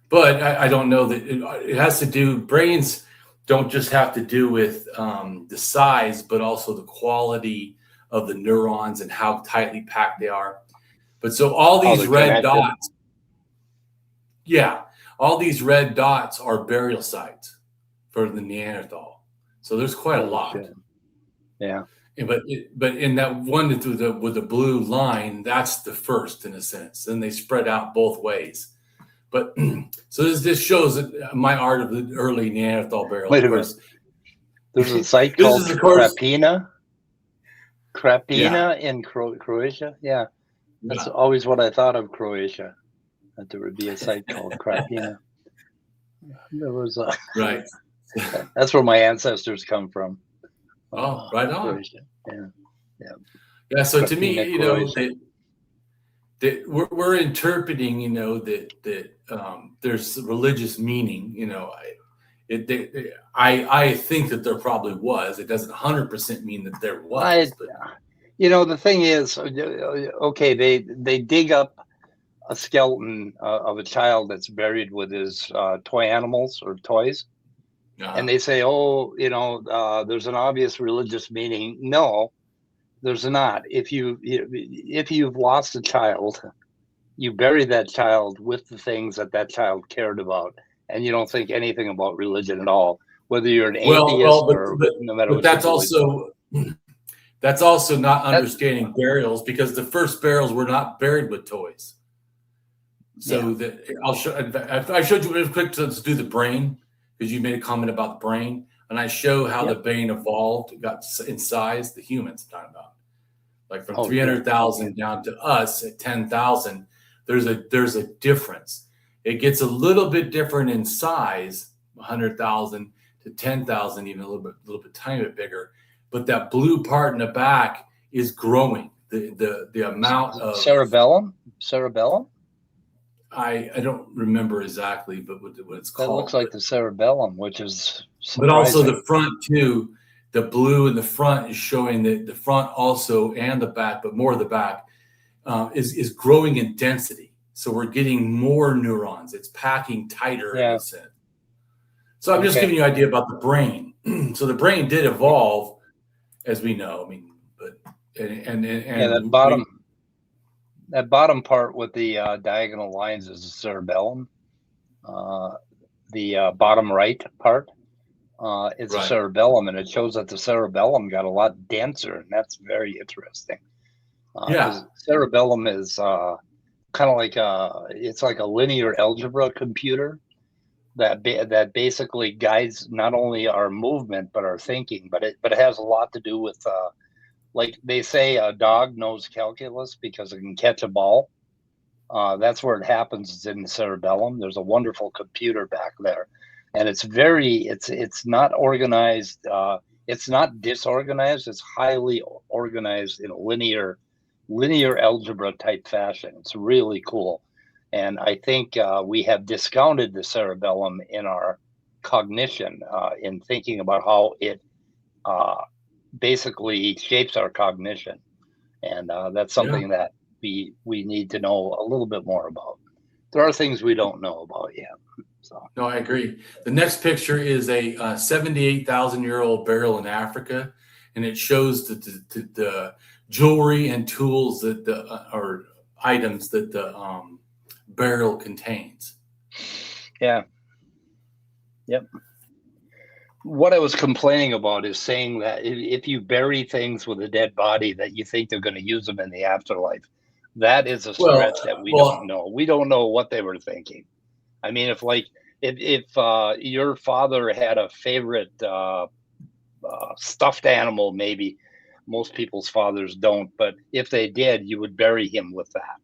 But I don't know that it has to do, brains don't just have to do with the size, but also the quality of the neurons and how tightly packed they are. But so all these red dots, all these red dots are burial sites for the Neanderthal. So there's quite a lot. Shit. Yeah. But in that one with the blue line, that's the first, in a sense. Then they spread out both ways. But so this shows my art of the early Neanderthal burial. Wait a minute. There's a site called Krapina in Croatia. Yeah, that's always what I thought of Croatia. That there would be a site called Krapina. There was right. That's where my ancestors come from. Oh, right on. Croatia. Yeah. So Krapina, to me, Croatia. that we're interpreting, that there's religious meaning. I think that there probably was. It doesn't 100% mean that there was. The thing is, okay, they dig up a skeleton of a child that's buried with his toy animals or toys, and they say, there's an obvious religious meaning. No, there's not. If you've lost a child, you bury that child with the things that child cared about, and you don't think anything about religion at all, whether you're an atheist or no matter what. But that's also not understanding burials, because the first burials were not buried with toys. So that I'll show. I showed you real quick to do the brain, because you made a comment about the brain, and I show how the brain evolved, got in size. The humans I'm talking about, like from 300,000 down to us at 10,000. There's a difference. It gets a little bit different in size, 100,000 to 10,000, even a little bit tiny bit bigger. But that blue part in the back is growing. The amount of cerebellum. I don't remember exactly, but what it's called. That looks like the cerebellum, which is surprising. But also the front too. The blue in the front is showing that the front also, and the back, but more of the back, is growing in density. So we're getting more neurons. It's packing tighter in a sense. So I'm just giving you an idea about the brain. So the brain did evolve, as we know. I mean, but that bottom part with the diagonal lines is the cerebellum. The bottom right part is the cerebellum, and it shows that the cerebellum got a lot denser, and that's very interesting. Cerebellum is kind of like it's like a linear algebra computer that basically guides not only our movement but our thinking. But it has a lot to do with like they say, a dog knows calculus because it can catch a ball. That's where it happens. It's in the cerebellum. There's a wonderful computer back there, and it's not organized. It's not disorganized. It's highly organized in a linear algebra type fashion. It's really cool. And I think we have discounted the cerebellum in our cognition, in thinking about how it basically shapes our cognition. And that's something that we need to know a little bit more about. There are things we don't know about yet. So. No, I agree. The next picture is a 78,000-year-old burial in Africa, and it shows the jewelry and tools that or items that the burial contains. Yeah. Yep. What I was complaining about is saying that if you bury things with a dead body that you think they're going to use them in the afterlife, that is a stretch that we don't know. We don't know what they were thinking. I mean, if your father had a favorite stuffed animal, maybe most people's fathers don't, but if they did, you would bury him with that,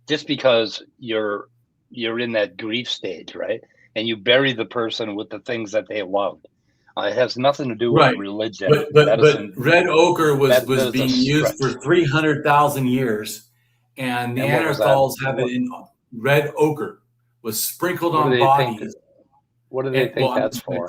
just because you're in that grief stage, right? And you bury the person with the things that they loved. It has nothing to do with religion. But red ochre was being used for 300,000 years, and Neanderthals have it in red ochre was sprinkled on bodies. What do they think that's for?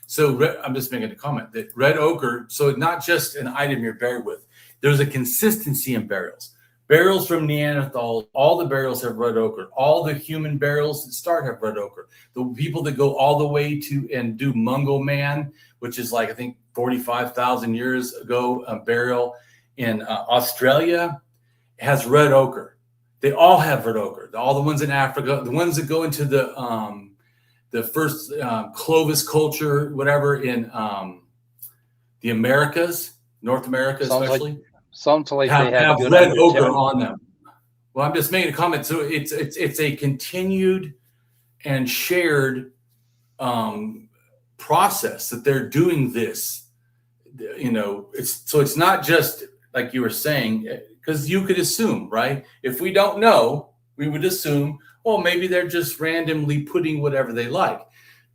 So I'm just making a comment that red ochre, so not just an item you're buried with, there's a consistency in burials. Burials from Neanderthals, all the burials have red ochre. All the human burials that start have red ochre. The people that go all the way to and do Mungo Man, which is like, I think, 45,000 years ago, a burial in Australia, has red ochre. They all have red ochre. All the ones in Africa, the ones that go into the first Clovis culture, whatever, in the Americas, North America especially. Sounds like they have red ochre on them. Well, I'm just making a comment. So it's a continued and shared process that they're doing this. You know, it's not just like you were saying, because you could assume, right? If we don't know, we would assume, well, maybe they're just randomly putting whatever they like.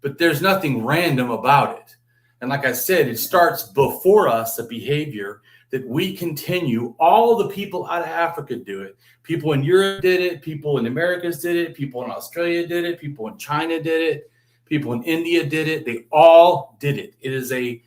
But there's nothing random about it. And like I said, it starts before us, a behavior that we continue. All the people out of Africa do it. People in Europe did it. People in the Americas did it. People in Australia did it. People in China did it. People in India did it. They all did it. It is a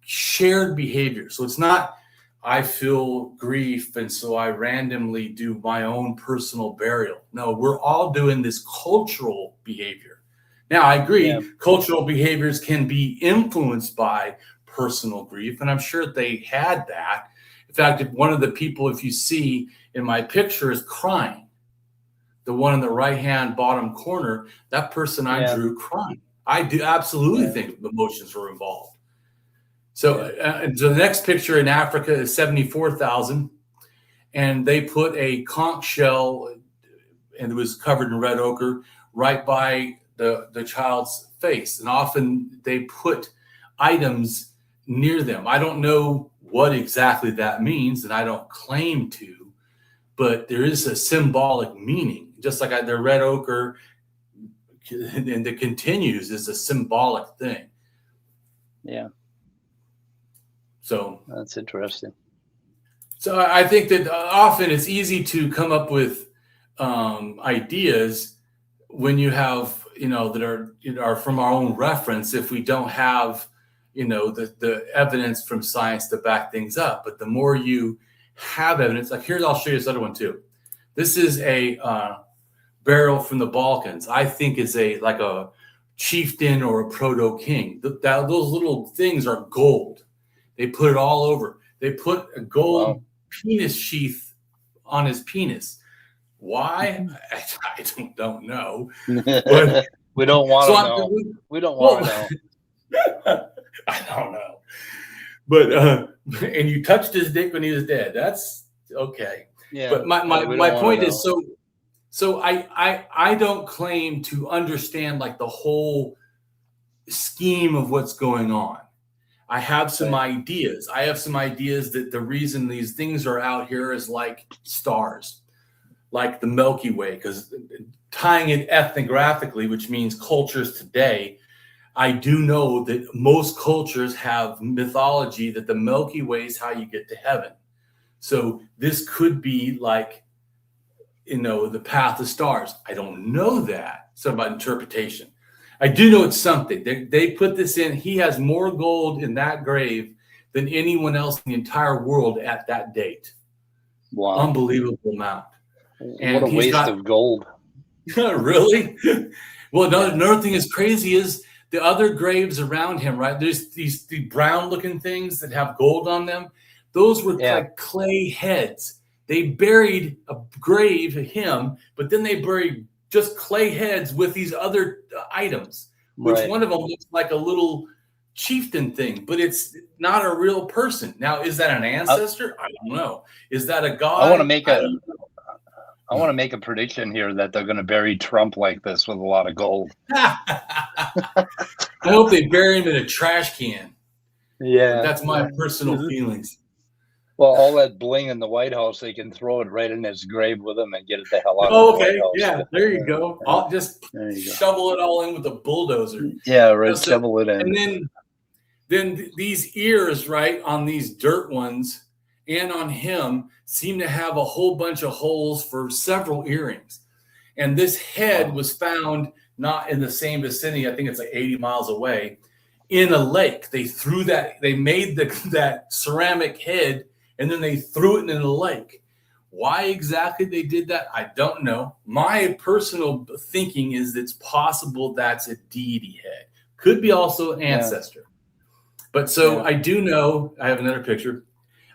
shared behavior. So it's not, I feel grief, and so I randomly do my own personal burial. No, we're all doing this cultural behavior. Now, I agree, cultural behaviors can be influenced by personal grief, and I'm sure they had that. In fact, if one of the people, if you see in my picture, is crying, the one in the right-hand bottom corner, that person I drew crying. I do absolutely think emotions were involved. So the next picture in Africa is 74,000, and they put a conch shell and it was covered in red ochre right by the child's face. And often they put items near them. I don't know what exactly that means, and I don't claim to, but there is a symbolic meaning, just like the red ochre, and it continues is a symbolic thing. Yeah. So that's interesting. So I think that often it's easy to come up with ideas when you have, that are from our own reference, if we don't have, the evidence from science to back things up. But the more you have evidence, like here, I'll show you this other one too. This is a barrel from the Balkans. I think is like a chieftain or a proto-king. Those little things are gold. They put it all over. They put a gold penis sheath on his penis. Why? I don't know. But, we don't want to know. We don't want to know. I don't know. But and you touched his dick when he was dead. That's okay. Yeah. But my point is, so I don't claim to understand like the whole scheme of what's going on. I have some ideas. I have some ideas that the reason these things are out here is like stars, like the Milky Way, because tying it ethnographically, which means cultures today, I do know that most cultures have mythology that the Milky Way is how you get to heaven. So this could be like, the path of stars. I don't know that. It's about interpretation. I do know it's something. They put this in. He has more gold in that grave than anyone else in the entire world at that date. Wow. Unbelievable amount. And what a waste of gold. Really? Well, another thing is crazy is the other graves around him, right? There's the brown looking things that have gold on them. Those were like clay heads. They buried a grave of him, but then they buried just clay heads with these other items, which one of them looks like a little chieftain thing, but it's not a real person. Now, is that an ancestor? I don't know. Is that a god? I want to make a prediction here that they're going to bury Trump like this with a lot of gold. I hope they bury him in a trash can. Yeah. That's my personal feelings. Well, all that bling in the White House, they can throw it right in his grave with him and get it the hell out of the White House. Yeah, there you go. I'll just shovel it all in with a bulldozer. Yeah, right, shovel it in. And then these ears, right, on these dirt ones and on him seem to have a whole bunch of holes for several earrings. And this head was found not in the same vicinity, I think it's like 80 miles away, in a lake. They threw that, they made that ceramic head, and then they threw it in a lake. Why exactly they did that, I don't know. My personal thinking is it's possible that's a deity head. Could be also an ancestor. But I do know, I have another picture.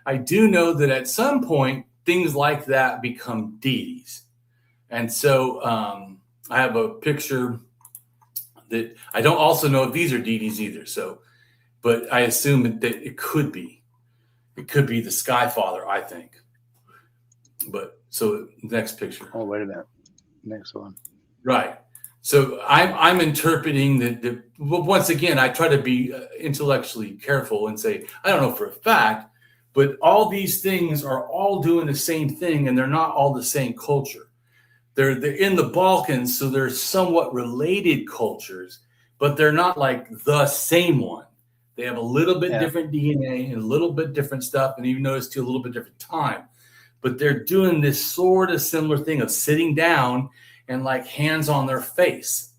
I do know that at some point, things like that become deities. And so I have a picture that I don't also know if these are deities either. So, but I assume that it could be. It could be the Sky Father, I think. But so next picture. Oh, wait a minute. Next one. Right. So I'm interpreting that. Once again, I try to be intellectually careful and say, I don't know for a fact, but all these things are all doing the same thing, and they're not all the same culture. They're in the Balkans, so they're somewhat related cultures, but they're not like the same one. They have a little bit different DNA and a little bit different stuff, and even notice too a little bit different time. But they're doing this sort of similar thing of sitting down and like hands on their face.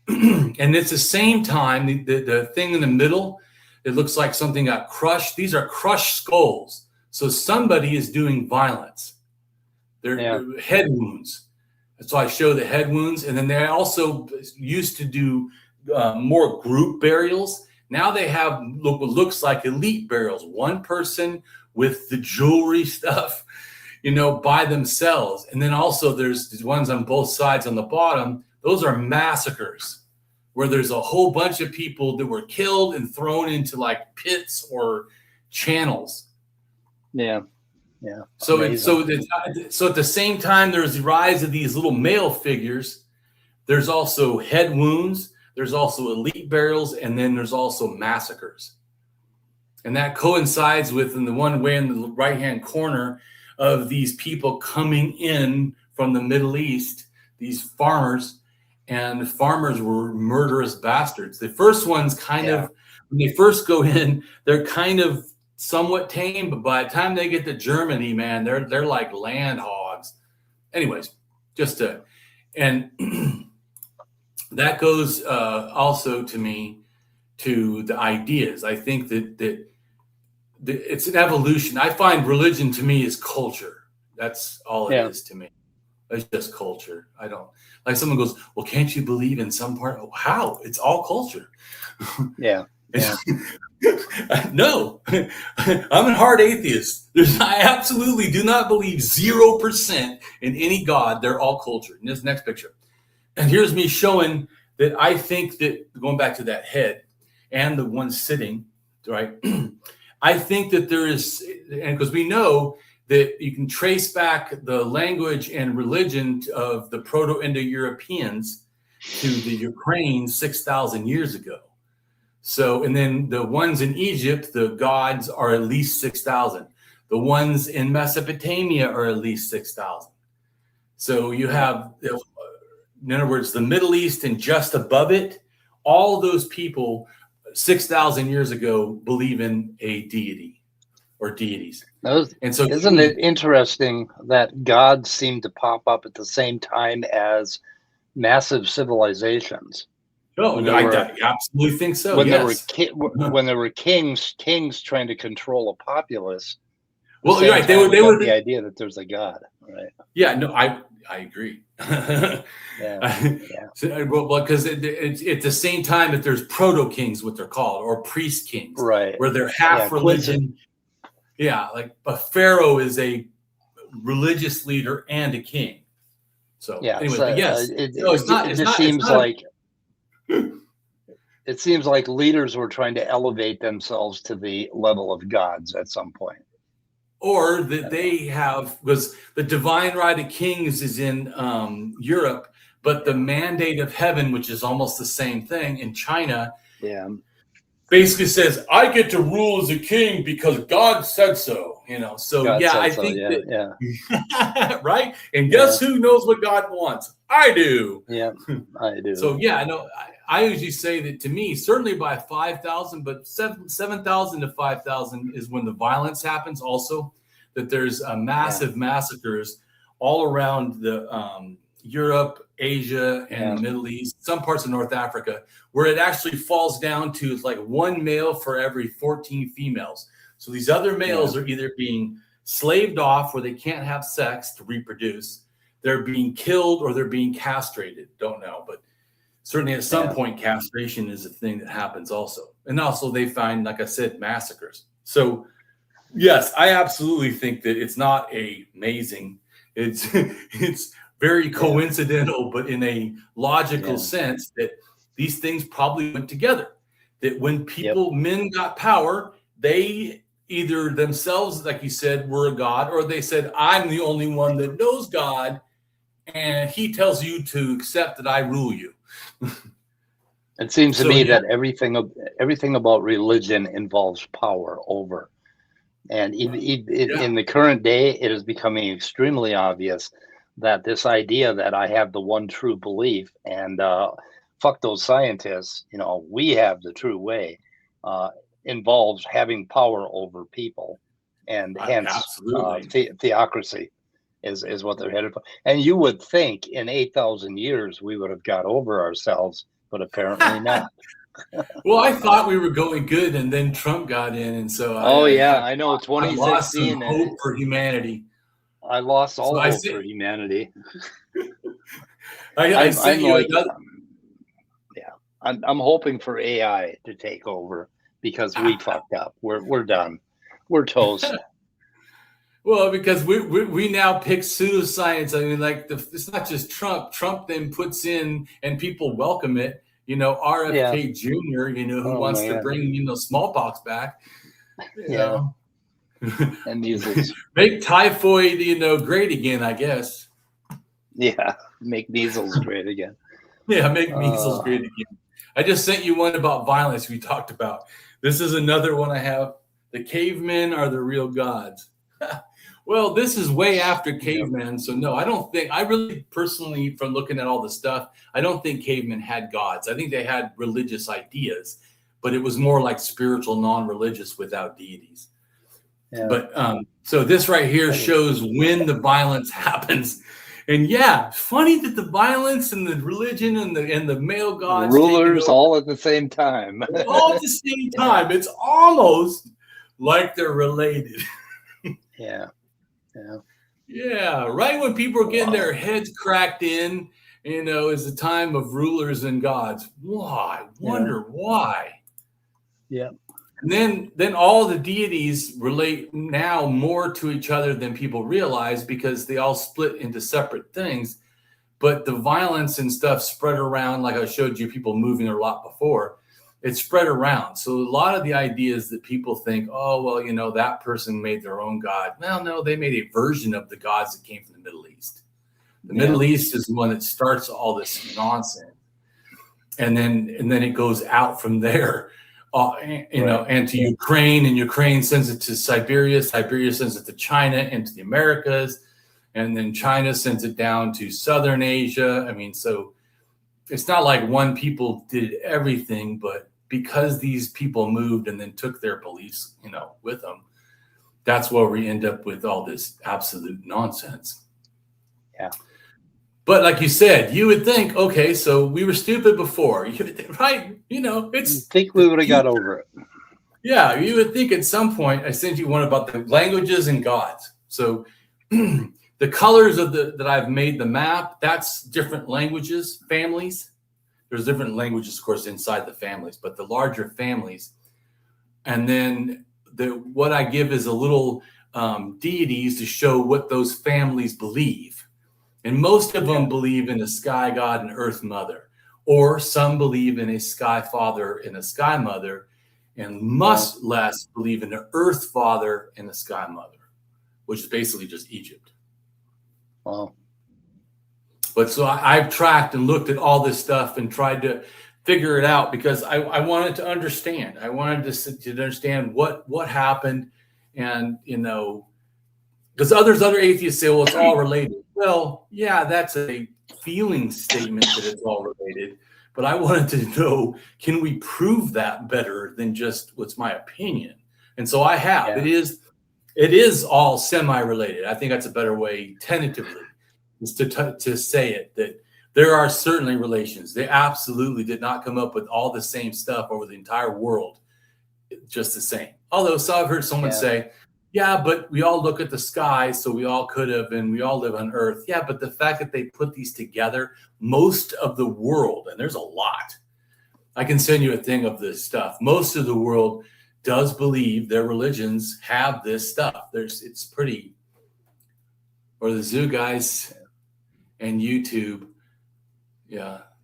And it's the same time, the thing in the middle, it looks like something got crushed. These are crushed skulls. So somebody is doing violence. They're head wounds. So I show the head wounds. And then they also used to do more group burials. Now they have what looks like elite burials. One person with the jewelry stuff, by themselves. And then also there's these ones on both sides on the bottom. Those are massacres where there's a whole bunch of people that were killed and thrown into like pits or channels. Yeah. Yeah. So Amazing. so at the same time, there's the rise of these little male figures. There's also head wounds. There's also elite burials, and then there's also massacres. And that coincides with, in the one way in the right-hand corner, of these people coming in from the Middle East, these farmers, and the farmers were murderous bastards. The first ones kind of, when they first go in, they're kind of somewhat tame, but by the time they get to Germany, man, they're like land hogs. Anyways, and that goes also to me to the ideas. I think that it's an evolution. I find religion to me is culture. That's all it is to me. It's just culture. I don't like someone goes, well, can't you believe in some part? Oh, how? It's all culture. Yeah. No, I'm a hard atheist. I absolutely do not believe 0% in any God. They're all culture. In this next picture. And here's me showing that I think that, going back to that head and the one sitting, right? I think that there is, and because we know that you can trace back the language and religion of the Proto-Indo-Europeans to the Ukraine 6,000 years ago. So, and then the ones in Egypt, the gods are at least 6,000. The ones in Mesopotamia are at least 6,000. So you have, in other words, the Middle East and just above it, all those people 6,000 years ago believe in a deity or deities. And so, isn't it interesting that gods seem to pop up at the same time as massive civilizations? Oh, I absolutely think so. When there were kings trying to control a populace. Well, you're right. They were the idea that there's a god, right? Yeah. No, I agree. Well, because it's at the same time that there's proto kings, what they're called, or priest kings, right? Where they're half religion. Yeah, like a pharaoh is a religious leader and a king. So anyway, but yes, it seems like leaders were trying to elevate themselves to the level of gods at some point. Or that they have, because the divine right of kings is in Europe, but the mandate of heaven, which is almost the same thing in China, basically says, I get to rule as a king because God said so. So God I think that, right? And guess who knows what God wants? I do. Yeah, I do. So I usually say that, to me, certainly by 5,000, but 7,000 to 5,000 is when the violence happens. Also, that there's massive massacres all around the Europe, Asia, and the Middle East, some parts of North Africa, where it actually falls down to like one male for every 14 females. So these other males are either being slaved off, where they can't have sex to reproduce, they're being killed, or they're being castrated. Don't know, but certainly at some point, castration is a thing that happens also. And also they find, like I said, massacres. So yes, I absolutely think that it's not amazing. It's very coincidental, but in a logical sense, that these things probably went together. That when men got power, they either themselves, like you said, were a god, or they said, I'm the only one that knows God, and he tells you to accept that I rule you. It seems to me that everything about religion involves power over. And in the current day, it is becoming extremely obvious that this idea that I have the one true belief and fuck those scientists, we have the true way, involves having power over people, and hence theocracy is what they're headed for. And you would think in 8,000 years we would have got over ourselves, but apparently not. Well, I thought we were going good, and then Trump got in, and so I know. 2016. I lost some hope for humanity. I lost all hope for humanity. I'm hoping for AI to take over, because we fucked up. We're done. We're toast. Well, because we now pick pseudoscience. I mean, it's not just Trump. Trump then puts in, and people welcome it. RFK Jr. Who wants to bring smallpox back. You know. And measles. Make typhoid, great again, I guess. Yeah, make measles great again. Yeah, make measles great again. I just sent you one about violence we talked about. This is another one I have. The cavemen are the real gods. Well, this is way after cavemen, so no, I really personally, from looking at all the stuff, I don't think cavemen had gods. I think they had religious ideas, but it was more like spiritual, non-religious without deities. Yeah. But so this right here shows when the violence happens. And yeah, funny that the violence and the religion and the male gods, rulers all at the same time. All at the same time. It's almost like they're related. Yeah. Yeah. Right when people are getting their heads cracked in, is the time of rulers and gods. Why? Wonder why. Yeah. And then all the deities relate now more to each other than people realize, because they all split into separate things. But the violence and stuff spread around, like I showed you, people moving a lot before. It spread around. So a lot of the ideas that people think, oh, well, that person made their own god. Well, no, they made a version of the gods that came from the Middle East. The Middle East is the one that starts all this nonsense. And then it goes out from there. And to Ukraine, and Ukraine sends it to Siberia. Siberia sends it to China and to the Americas. And then China sends it down to Southern Asia. I mean, so it's not like one people did everything, but because these people moved and then took their beliefs, with them, that's where we end up with all this absolute nonsense. Yeah. But like you said, you would think, okay, so we were stupid before, right? It's. I think we would have got over it. Yeah, you would think at some point. I sent you one about the languages and gods. So the colors of that I've made the map, that's different languages, families. There's different languages, of course, inside the families, but the larger families. And then what I give is a little deities to show what those families believe. And most of them believe in a sky god and earth mother, or some believe in a sky father and a sky mother, and much less believe in an earth father and a sky mother, which is basically just Egypt. Wow. But so I've tracked and looked at all this stuff and tried to figure it out, because I wanted to understand. I wanted to understand what happened, and because other atheists say, well, it's all related. Well, yeah, that's a feeling statement that it's all related. But I wanted to know, can we prove that better than just what's my opinion? And so I have. Yeah. It is all semi-related. I think that's a better way, tentatively, is to say it, that there are certainly relations. They absolutely did not come up with all the same stuff over the entire world, just the same. Although, so I've heard someone say, yeah, but we all look at the sky, so we all could have, and we all live on Earth. Yeah, but the fact that they put these together, most of the world, and there's a lot. I can send you a thing of this stuff. Most of the world does believe their religions have this stuff. It's pretty, or the zoo guys and YouTube,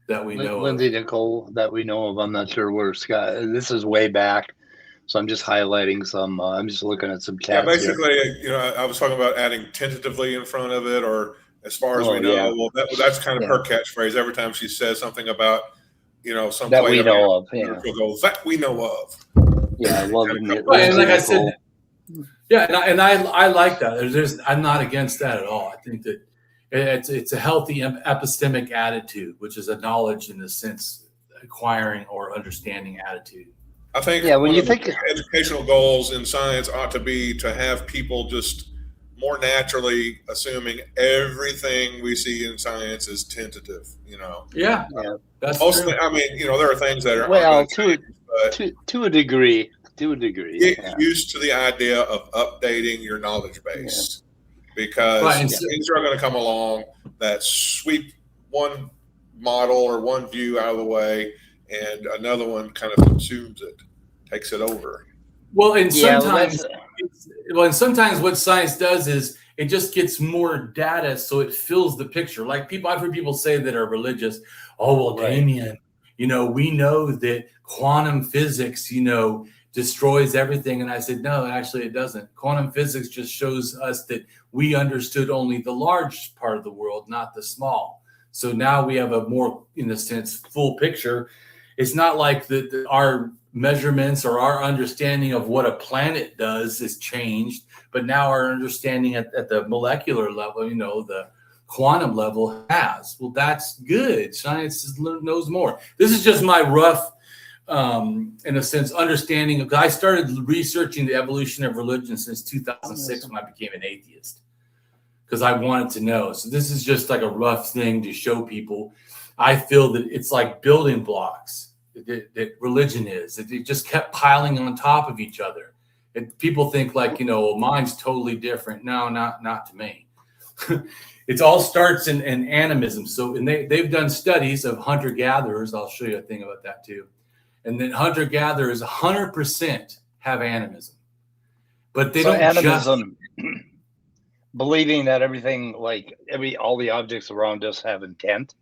that we know Lindsay of. Nicole, that we know of. I'm not sure where Scott. This is way back. So I'm just highlighting some. I'm just looking at some tabs. Yeah, basically, I was talking about adding tentatively in front of it, or as far as we know. Yeah. Well, that's kind of her catchphrase. Every time she says something about, some that we know of, she'll go, that we know of. Yeah, I love it. And like I said, and I like that. I'm not against that at all. I think that it's a healthy epistemic attitude, which is a knowledge, in a sense, acquiring or understanding attitude. I think when you think educational goals in science ought to be to have people just more naturally assuming everything we see in science is tentative, Yeah. That's mostly. True. I mean, there are things that are to a degree. Get used to the idea of updating your knowledge base, because things are going to come along that sweep one model or one view out of the way, and another one kind of consumes it, takes it over. Well, and sometimes, sometimes what science does is it just gets more data, so it fills the picture. Like I've heard people say that are religious. Oh, well, Damien, we know that quantum physics, destroys everything. And I said, no, actually it doesn't. Quantum physics just shows us that we understood only the large part of the world, not the small. So now we have a more, in a sense, full picture. It's not like our measurements or our understanding of what a planet does is changed, but now our understanding at the molecular level, the quantum level has. Well, that's good. Science knows more. This is just my rough, in a sense, understanding of, I started researching the evolution of religion since 2006 when I became an atheist, because I wanted to know. So this is just like a rough thing to show people. I feel that it's like building blocks that religion is. It just kept piling on top of each other. And people think like, well, mine's totally different. No, not to me. It all starts in animism. So, and they've done studies of hunter-gatherers. I'll show you a thing about that too. And then hunter-gatherers 100% have animism. But they don't animism, believing that everything, like all the objects around us have intent,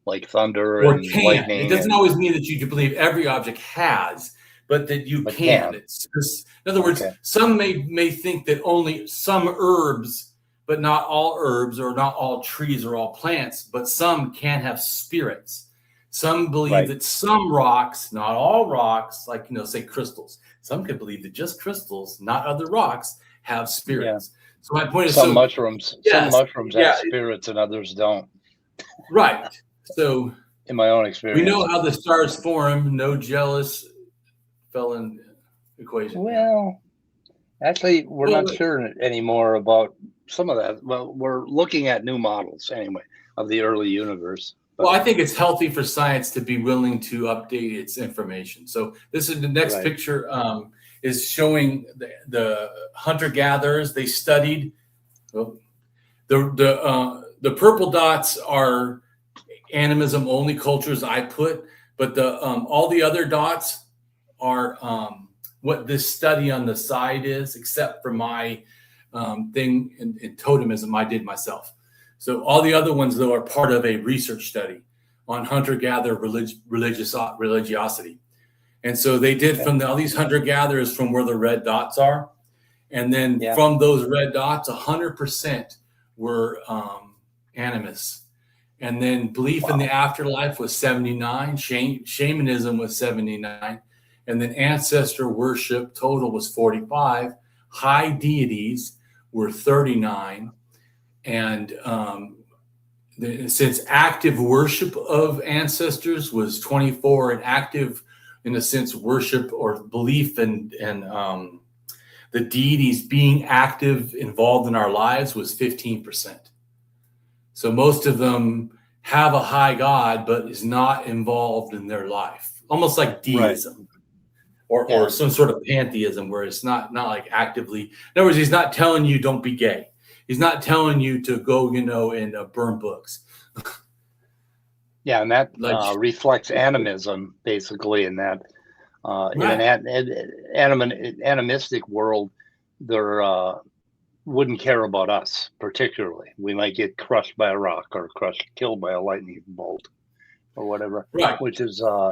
like thunder or and lightning. It doesn't always mean that you believe every object has, but that you can. It's just, in other words, some may think that only some herbs, but not all herbs, or not all trees or all plants, but some can have spirits. Some believe that some rocks, not all rocks, like, say crystals. Some could believe that just crystals, not other rocks, have spirits. Yeah. So my point is, some mushrooms have spirits and others don't. Right. So in my own experience, we know how the stars form. No jealous felon equation. Well, actually, we're not sure anymore about some of that. Well, we're looking at new models anyway of the early universe. Well, I think it's healthy for science to be willing to update its information. So this is the next picture, is showing the hunter-gatherers. They studied the purple dots are animism only cultures I put, but the all the other dots are what this study on the side is, except for my thing in totemism I did myself. So all the other ones, though, are part of a research study on hunter-gatherer religiosity. And so they did from all these hunter-gatherers from where the red dots are. And then from those red dots, 100% were animists. And then belief in the afterlife was 79. Shamanism was 79. And then ancestor worship total was 45. High deities were 39. And since active worship of ancestors was 24, and active, in a sense, worship or belief in the deities being active, involved in our lives was 15%. So most of them have a high God, but is not involved in their life, almost like deism or some sort of pantheism, where it's not like actively. In other words, he's not telling you don't be gay. He's not telling you to go, and burn books. Yeah, and that reflects animism, basically, in that in an animistic world, there wouldn't care about us particularly. We might get crushed by a rock or killed by a lightning bolt or whatever. Right. Which is, So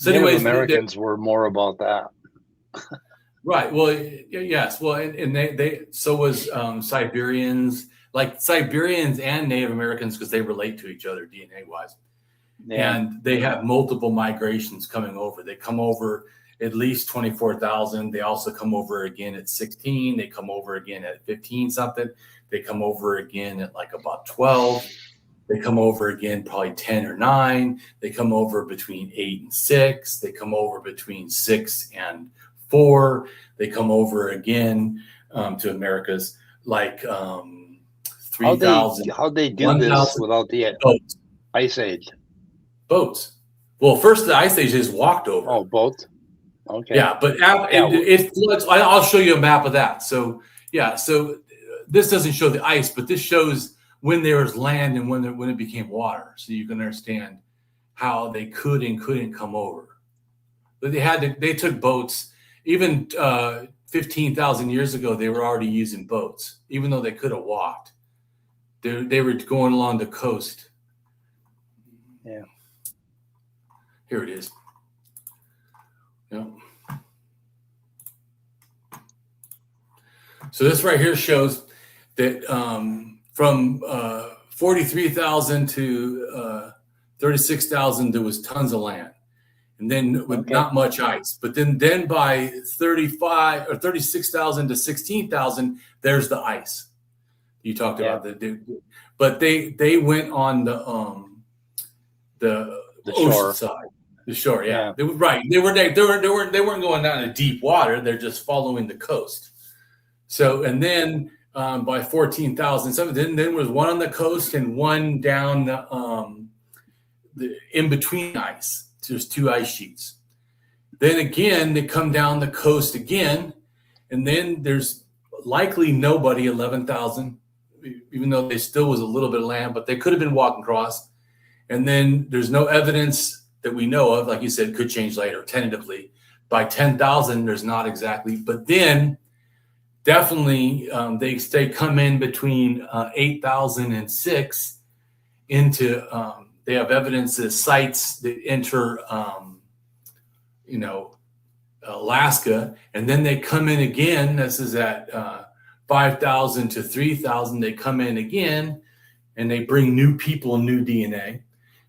anyways, Americans were more about that. Right. Well, yes. Well, and they so was Siberians, like Siberians and Native Americans, because they relate to each other DNA wise. Yeah. And they have multiple migrations coming over. They come over at least 24,000. They also come over again at 16. They come over again at 15 something. They come over again at like about 12. They come over again probably 10 or 9. They come over between 8 and 6. They come over between 6 and 4. They come over again to Americas like 3,000. How'd they do this without the Ice Age? Boats. Well, first the Ice Age is walked over. Oh, boats. Okay. Yeah, but it floods. I'll show you a map of that. So so this doesn't show the ice, but this shows when there was land and when it became water, so you can understand how they could and couldn't come over. But they took boats. Even 15,000 years ago, they were already using boats, even though they could have walked. They were going along the coast. Yeah. Here it is. Yeah. So this right here shows that from 43,000 to 36,000, there was tons of land, and then with not much ice. But then by 35 or 36,000 to 16,000, there's the ice. You talked about but they went on the ocean shore side. The shore, yeah. They were right. They weren't going down to deep water. They're just following the coast. So, and then by 14,000 something, then there was one on the coast and one down the in between ice. So there's two ice sheets. Then again, they come down the coast again, and then there's likely nobody, 11,000, even though there still was a little bit of land, but they could have been walking across. And then there's no evidence that we know of, like you said, could change later, tentatively. By 10,000, there's not exactly, but then definitely they come in between 8,000 and 6 into, they have evidence that sites that enter, Alaska, and then they come in again. This is at 5,000 to 3,000. They come in again, and they bring new people, new DNA,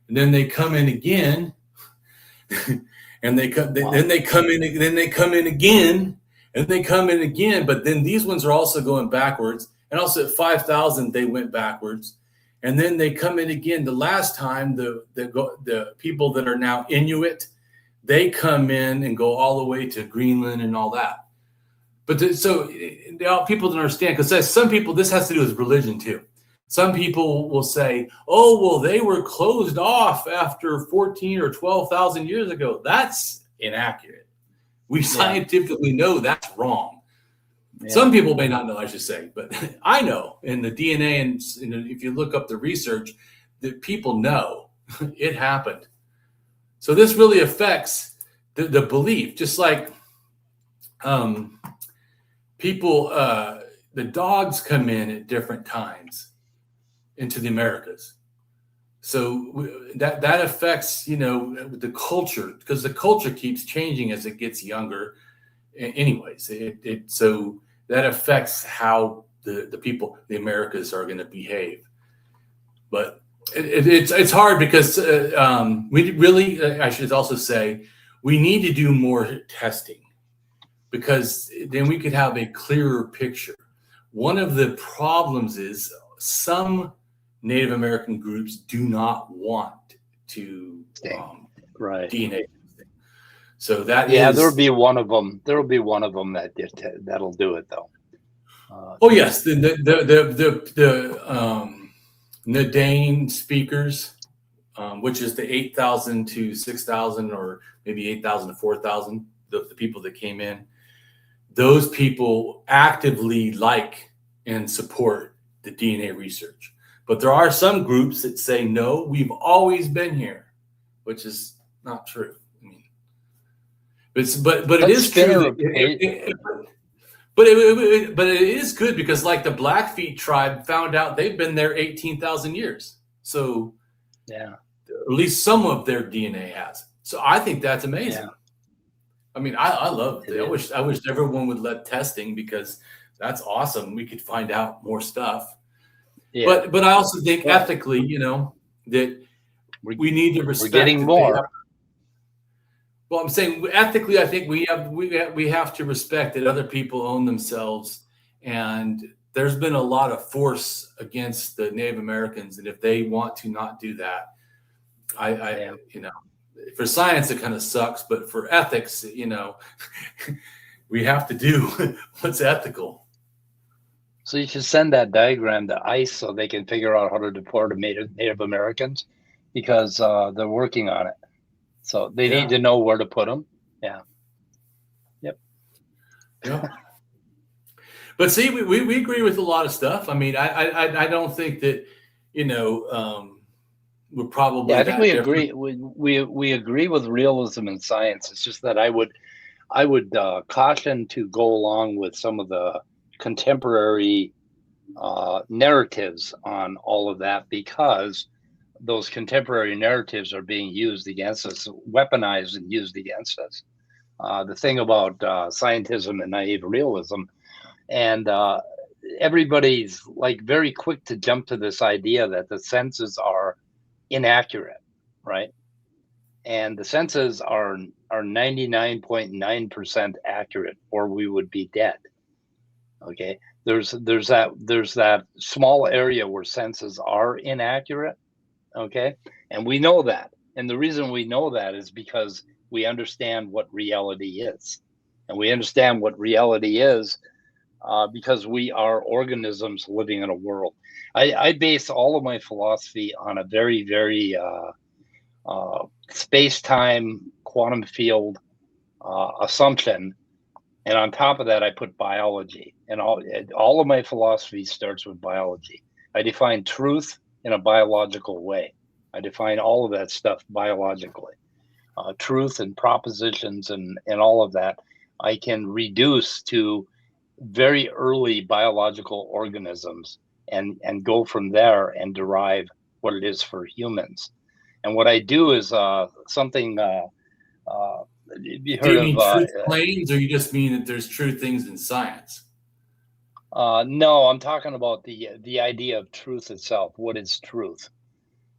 and then they come in again, and then they come in again, and they come in again. But then these ones are also going backwards, and also at 5,000 they went backwards, and then they come in again. The last time the people that are now Inuit, they come in and go all the way to Greenland and all that. But so people don't understand, because some people, this has to do with religion too. Some people will say, oh, well, they were closed off after 14 or 12,000 years ago. That's inaccurate. We scientifically know that's wrong. Yeah. Some people may not know, I should say, but I know in the DNA, and if you look up the research, that people know it happened. So this really affects the belief, just like people, the dogs come in at different times into the Americas. So that affects, the culture, because the culture keeps changing as it gets younger. Anyways, so that affects how the people, the Americas, are going to behave. But it's hard because we really, I should also say, we need to do more testing, because then we could have a clearer picture. One of the problems is some Native American groups do not want to DNA testing. So that there'll be one of them. There'll be one of them that'll do it, though. Yes, the Dane speakers, which is the 8,000 to 6,000, or maybe 8,000 to 4,000, the people that came in. Those people actively like and support the DNA research. But there are some groups that say, no, we've always been here, which is not true. I mean, but it is true. But it is good, because like the Blackfeet tribe found out they've been there 18,000 years. So at least some of their DNA has. So I think that's amazing. Yeah. I mean, I love it. I wish everyone would let testing, because that's awesome. We could find out more stuff. Yeah. But I also think ethically, that we need to respect. We're getting more. Well, I'm saying ethically, I think we have to respect that other people own themselves, and there's been a lot of force against the Native Americans, and if they want to not do that, for science it kind of sucks, but for ethics, we have to do what's ethical. So you should send that diagram to ICE so they can figure out how to deport Native Americans, because they're working on it. So they need to know where to put them. Yeah. Yep. Yeah. But see, we agree with a lot of stuff. I mean, I don't think that, we're probably. Yeah, I think we agree. We agree with realism and science. It's just that I would caution to go along with some of the contemporary narratives on all of that, because those contemporary narratives are being used against us, weaponized and used against us. the thing about scientism and naive realism, and everybody's like very quick to jump to this idea that the senses are inaccurate, right? And the senses are 99.9% accurate, or we would be dead. Okay, there's that small area where senses are inaccurate. Okay, and we know that, and the reason we know that is because we understand what reality is, and we understand what reality is because we are organisms living in a world. I base all of my philosophy on a very, very space-time quantum field assumption, and on top of that, I put biology. And all of my philosophy starts with biology. I define truth in a biological way. I define all of that stuff biologically. Truth and propositions and all of that, I can reduce to very early biological organisms and go from there and derive what it is for humans. And what I do is something. Do you mean truth claims, or you just mean that there's true things in science? No, I'm talking about the idea of truth itself. What is truth?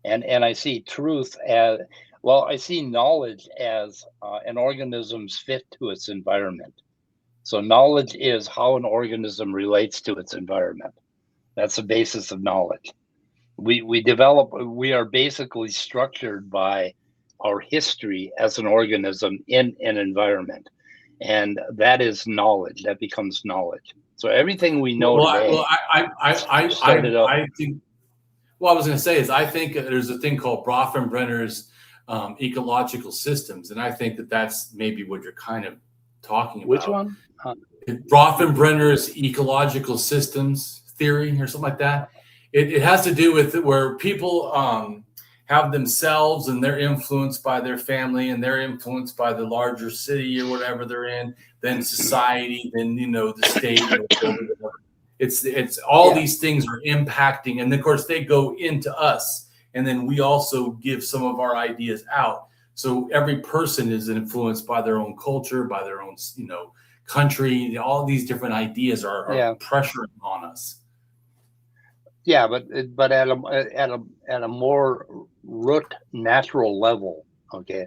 And I see truth as, well, I see knowledge as an organism's fit to its environment. So knowledge is how an organism relates to its environment. That's the basis of knowledge. We are basically structured by our history as an organism in an environment. And that is knowledge. That becomes knowledge. So everything we know today. I think. Well, I was going to say is I think there's a thing called Bronfenbrenner's ecological systems, and I think that's maybe what you're kind of talking about. Which one? Bronfenbrenner's ecological systems theory or something like that. It has to do with where people have themselves and they're influenced by their family and they're influenced by the larger city or whatever they're in, then society, then the state. It's all these things are impacting, and of course they go into us, and then we also give some of our ideas out. So every person is influenced by their own culture, by their own country. All these different ideas are pressuring on us. Yeah, but at a more root natural level, okay.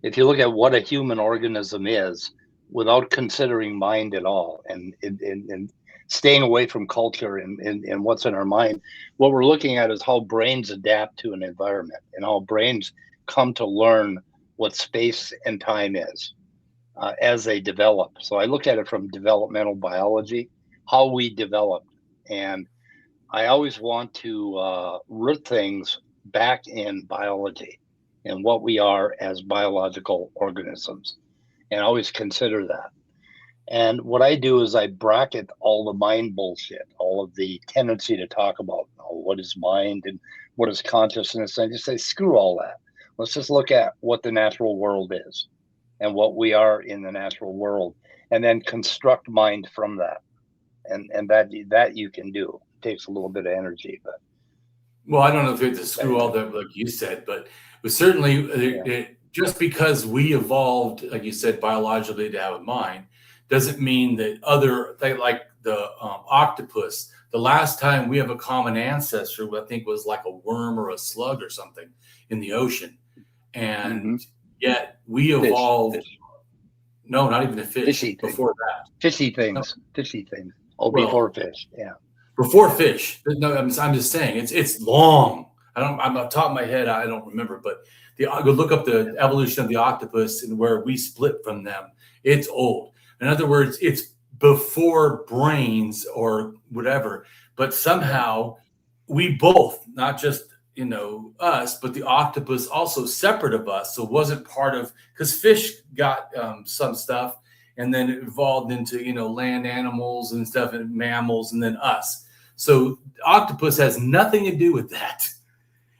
If you look at what a human organism is, without considering mind at all, and staying away from culture and what's in our mind, what we're looking at is how brains adapt to an environment and how brains come to learn what space and time is as they develop. So I look at it from developmental biology, how we develop, and I always want to root things back in biology and what we are as biological organisms, and always consider that. And what I do is I bracket all the mind bullshit, all of the tendency to talk about what is mind and what is consciousness. I just say, screw all that. Let's just look at what the natural world is and what we are in the natural world, and then construct mind from that. And that you can do. It takes a little bit of energy, but. Well, I don't know if you have to screw all that, like you said, but certainly just because we evolved, like you said, biologically to have a mind, doesn't mean that like the octopus, the last time we have a common ancestor, I think was like a worm or a slug or something in the ocean. And yet we evolved. Fish. No, not even a fish. Fishy before that. Fishy things. No. Fishy things. Oh, well, before fish. Yeah. Before fish. No, I'm just saying it's long. I'm on the top of my head, I don't remember, but go look up the evolution of the octopus and where we split from them. It's old. In other words, it's before brains or whatever, but somehow we both, not just, us, but the octopus also separate of us. So it wasn't part of, because fish got some stuff and then it evolved into, land animals and stuff and mammals and then us. So octopus has nothing to do with that.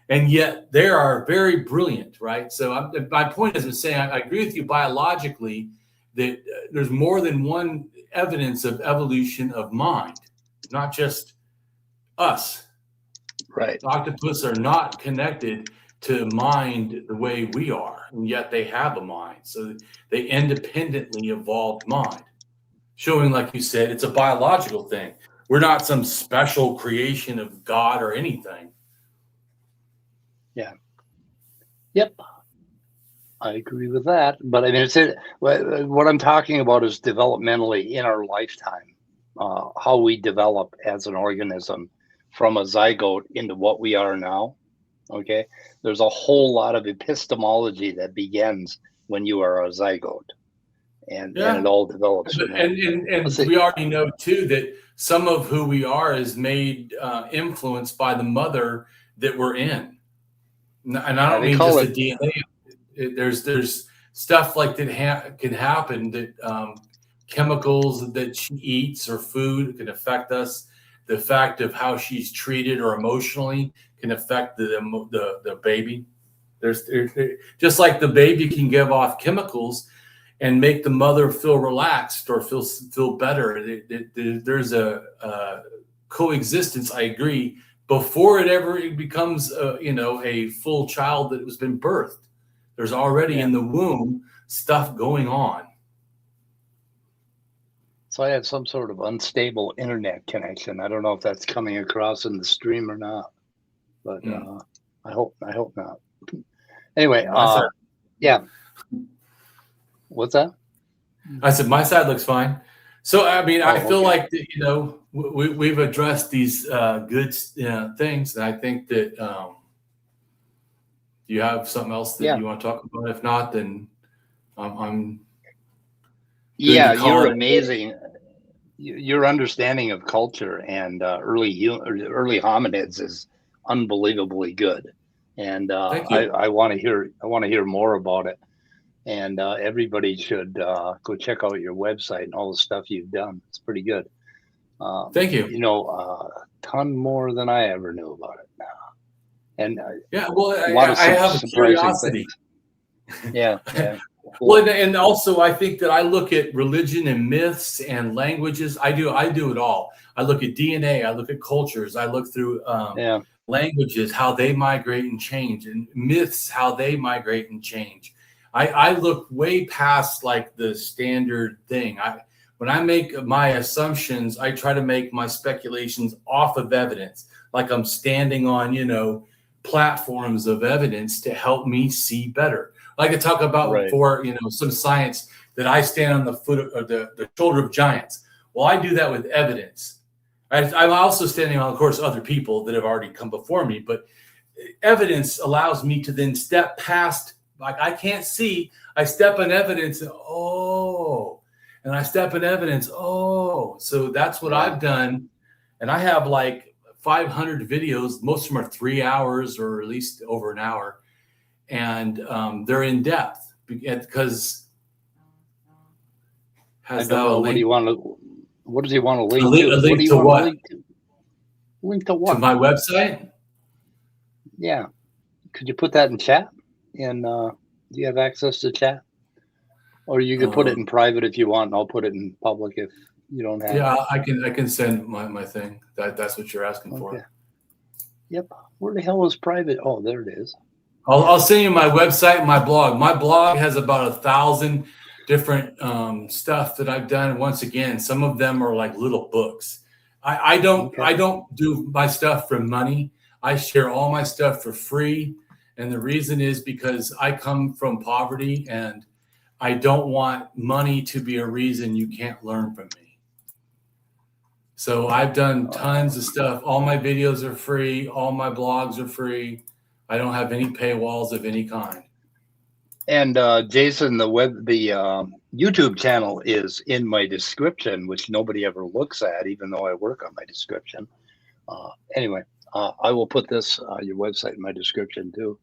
And yet they are very brilliant, right? So my point is, I'm saying I agree with you biologically that there's more than one evidence of evolution of mind, not just us. Right. Octopus are not connected to mind the way we are, and yet they have a mind. So they independently evolved mind, showing, like you said, it's a biological thing. We're not some special creation of God or anything. Yeah. Yep. I agree with that. But I mean, what I'm talking about is developmentally in our lifetime, how we develop as an organism from a zygote into what we are now. Okay. There's a whole lot of epistemology that begins when you are a zygote. And it all develops. And we already know, too, that some of who we are is made influenced by the mother that we're in. And I don't mean just the DNA. There's stuff like that can happen, that chemicals that she eats or food can affect us. The fact of how she's treated or emotionally can affect the baby. There's just like the baby can give off chemicals and make the mother feel relaxed or feel better. There's a coexistence, I agree, before it becomes a full child that has been birthed. There's already in the womb stuff going on. So I have some sort of unstable internet connection. I don't know if that's coming across in the stream or not, but I hope not. Anyway, yeah. What's that? I said my side looks fine. So I mean, I feel like we've addressed these good things, and I think that you have something else that you want to talk about. If not, then I'm. Yeah, you're amazing. Your understanding of culture and early hominids is unbelievably good, and I want to hear more about it. And everybody should go check out your website and all the stuff you've done. It's pretty good. Thank you. You know, a ton more than I ever knew about it now. And I have a curiosity. Yeah. Cool. Well, and also I think that I look at religion and myths and languages. I do it all. I look at DNA. I look at cultures. I look through languages, how they migrate and change, and myths, how they migrate and change. I look way past like the standard thing. When I make my assumptions, I try to make my speculations off of evidence, like I'm standing on, platforms of evidence to help me see better. Like I talk about for some science that I stand on the foot of the shoulder of giants. Well, I do that with evidence. I'm also standing on, of course, other people that have already come before me, but evidence allows me to then step past. Like I can't see, I step in evidence, and I step in evidence, so that's what I've done. And I have like 500 videos, most of them are 3 hours or at least over an hour. And they're in depth because what does he want to link to? Link to what? Link to what? To my website? Yeah. Could you put that in chat? And do you have access to chat? Or you can put it in private if you want, and I'll put it in public if you don't have it. I can send my thing. That's what you're asking for. Yep. Where the hell is private? Oh, there it is. I'll send you my website and my blog. My blog has about 1,000 different stuff that I've done. Once again, some of them are like little books. I don't do my stuff for money. I share all my stuff for free. And the reason is because I come from poverty and I don't want money to be a reason you can't learn from me. So I've done tons of stuff. All my videos are free. All my blogs are free. I don't have any paywalls of any kind. And Jason, the YouTube channel is in my description, which nobody ever looks at, even though I work on my description. Anyway, I will put this your website in my description too,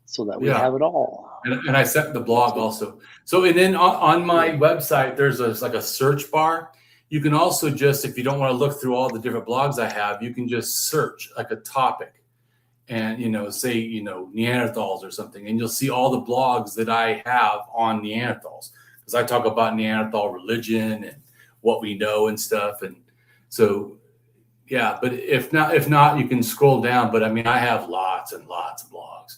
so that we have it all. And I sent the blog also. So and then on my website, there's like a search bar. You can also just, if you don't want to look through all the different blogs I have, you can just search like a topic. And, say, Neanderthals or something, and you'll see all the blogs that I have on Neanderthals, because I talk about Neanderthal religion and what we know and stuff. And so, but if not, you can scroll down. But I mean, I have lots and lots of blogs.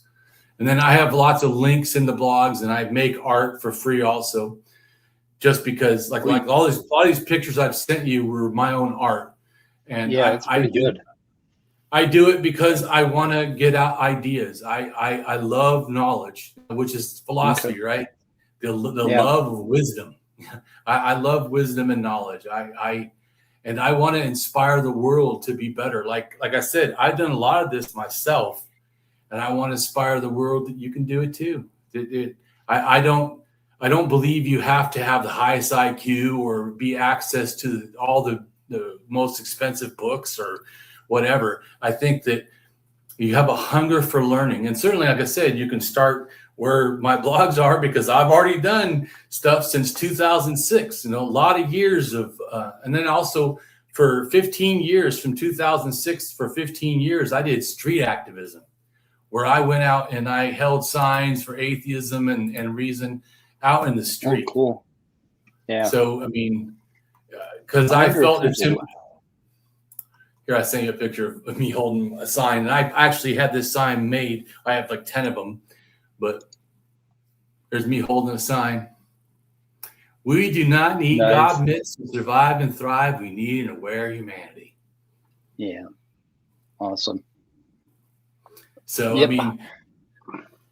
And then I have lots of links in the blogs, and I make art for free also, just because like all these pictures I've sent you were my own art. And yeah, it's pretty good. I do it because I want to get out ideas. I love knowledge, which is philosophy, right? The love of wisdom. I love wisdom and knowledge. And I want to inspire the world to be better. Like I said, I've done a lot of this myself, and I want to inspire the world that you can do it too. I don't believe you have to have the highest IQ or be access to all the most expensive books or whatever. I think that you have a hunger for learning. And certainly, like I said, you can start where my blogs are, because I've already done stuff since 2006, a lot of years of, and then also for 15 years, from 2006 for 15 years, I did street activism, where I went out and I held signs for atheism and reason out in the street. Oh, cool. Yeah. So, I mean, because I felt it's here, I sent you a picture of me holding a sign, and I actually had this sign made. I have like 10 of them, but there's me holding a sign. We do not need God myths to survive and thrive. We need an aware humanity. Yeah. Awesome. So, I mean,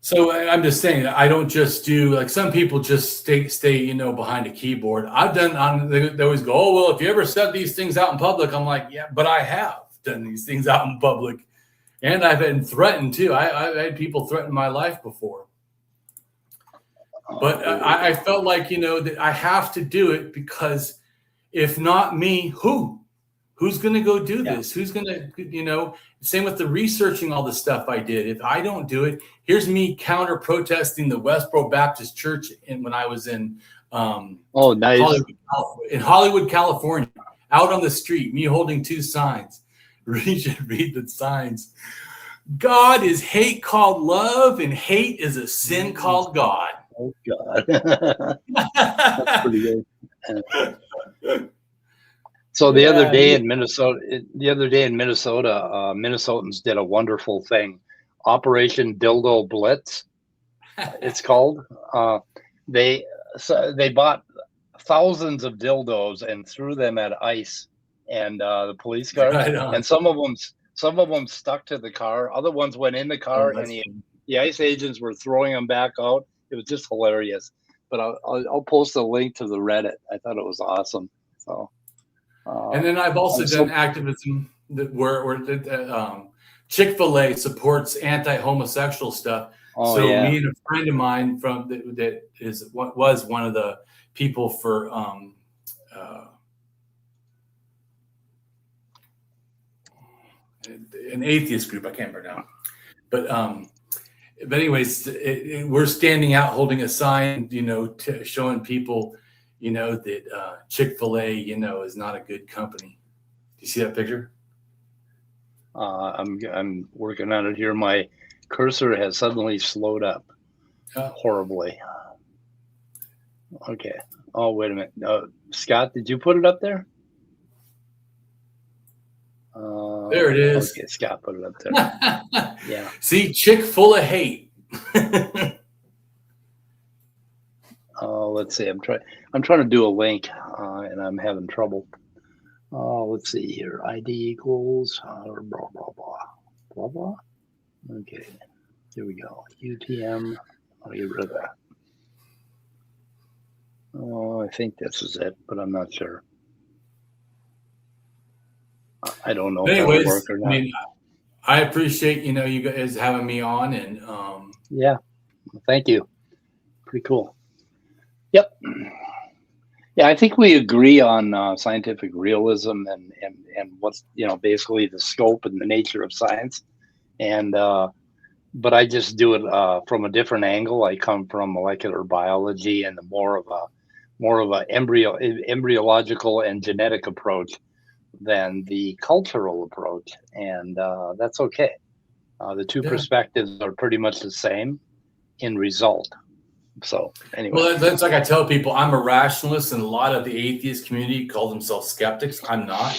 so I'm just saying, I don't just do, like some people just stay behind a keyboard. I've done, they always go, oh, well, if you ever said these things out in public, I'm like, yeah, but I have done these things out in public. And I've been threatened too. I've had people threaten my life before. But I felt like, that I have to do it, because if not me, who's going to go do this? Who's going to, same with the researching all the stuff I did. If I don't do it, here's me counter protesting the Westboro Baptist Church when I was in nice. Hollywood, California, out on the street, me holding 2 signs. Read the signs. God is hate called love, and hate is a sin called God. Oh God. That's pretty good. So the other day in Minnesota, Minnesotans did a wonderful thing. Operation Dildo Blitz, it's called. They bought thousands of dildos and threw them at ICE and the police cars. Right, and some of them stuck to the car. Other ones went in the car, and the ICE agents were throwing them back out. It was just hilarious. But I'll post a link to the Reddit. I thought it was awesome. So. And then I've also done activism where Chick-fil-A supports anti-homosexual stuff. Me and a friend of mine was one of the people for an atheist group. I can't remember now, but anyways, we're standing out holding a sign, showing people, that Chick-fil-A, is not a good company. Do you see that picture? I'm working on it here. My cursor has suddenly slowed up horribly. Okay. Oh, wait a minute. Scott, did you put it up there? There it is. Okay, Scott put it up there. Yeah. See, Chick full of hate. Let's see. I'm trying to do a link, and I'm having trouble. Let's see here. ID equals blah blah blah blah blah. Okay, here we go. UTM. I'll get rid of that. Oh, I think this is it, but I'm not sure. I don't know. Anyways, if it'll work or not. I mean, I appreciate you guys having me on, and yeah, thank you. Pretty cool. Yep. Yeah, I think we agree on scientific realism and what's basically the scope and the nature of science, and but I just do it from a different angle. I come from molecular biology and more of a embryological and genetic approach than the cultural approach, and that's okay. The two perspectives are pretty much the same in result. So anyway, well, that's like I tell people, I'm a rationalist, and a lot of the atheist community call themselves skeptics. I'm not.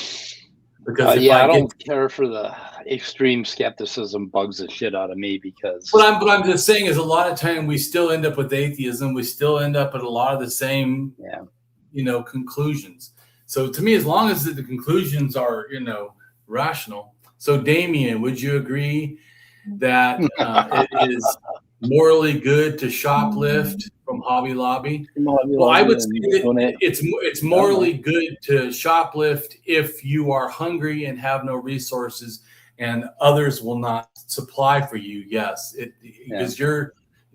Because I don't care for the extreme skepticism. Bugs the shit out of me because. What I'm just saying is, a lot of time we still end up with atheism. We still end up at a lot of the same, conclusions. So to me, as long as the conclusions are, rational. So Damien, would you agree that it is morally good to shoplift from Hobby Lobby? Well, I would say that it's morally good to shoplift if you are hungry and have no resources and others will not supply for you. Yes, because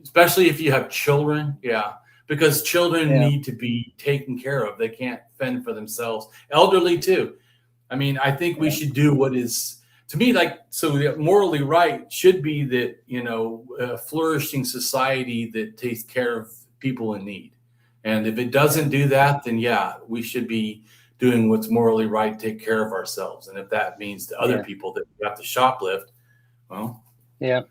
especially if you have children. Yeah, because children need to be taken care of. They can't fend for themselves. Elderly too. I mean, I think we should do what is, to me, morally right should be that, a flourishing society that takes care of people in need. And if it doesn't do that, then we should be doing what's morally right, take care of ourselves. And if that means to other people that we have to shoplift, well. Yeah.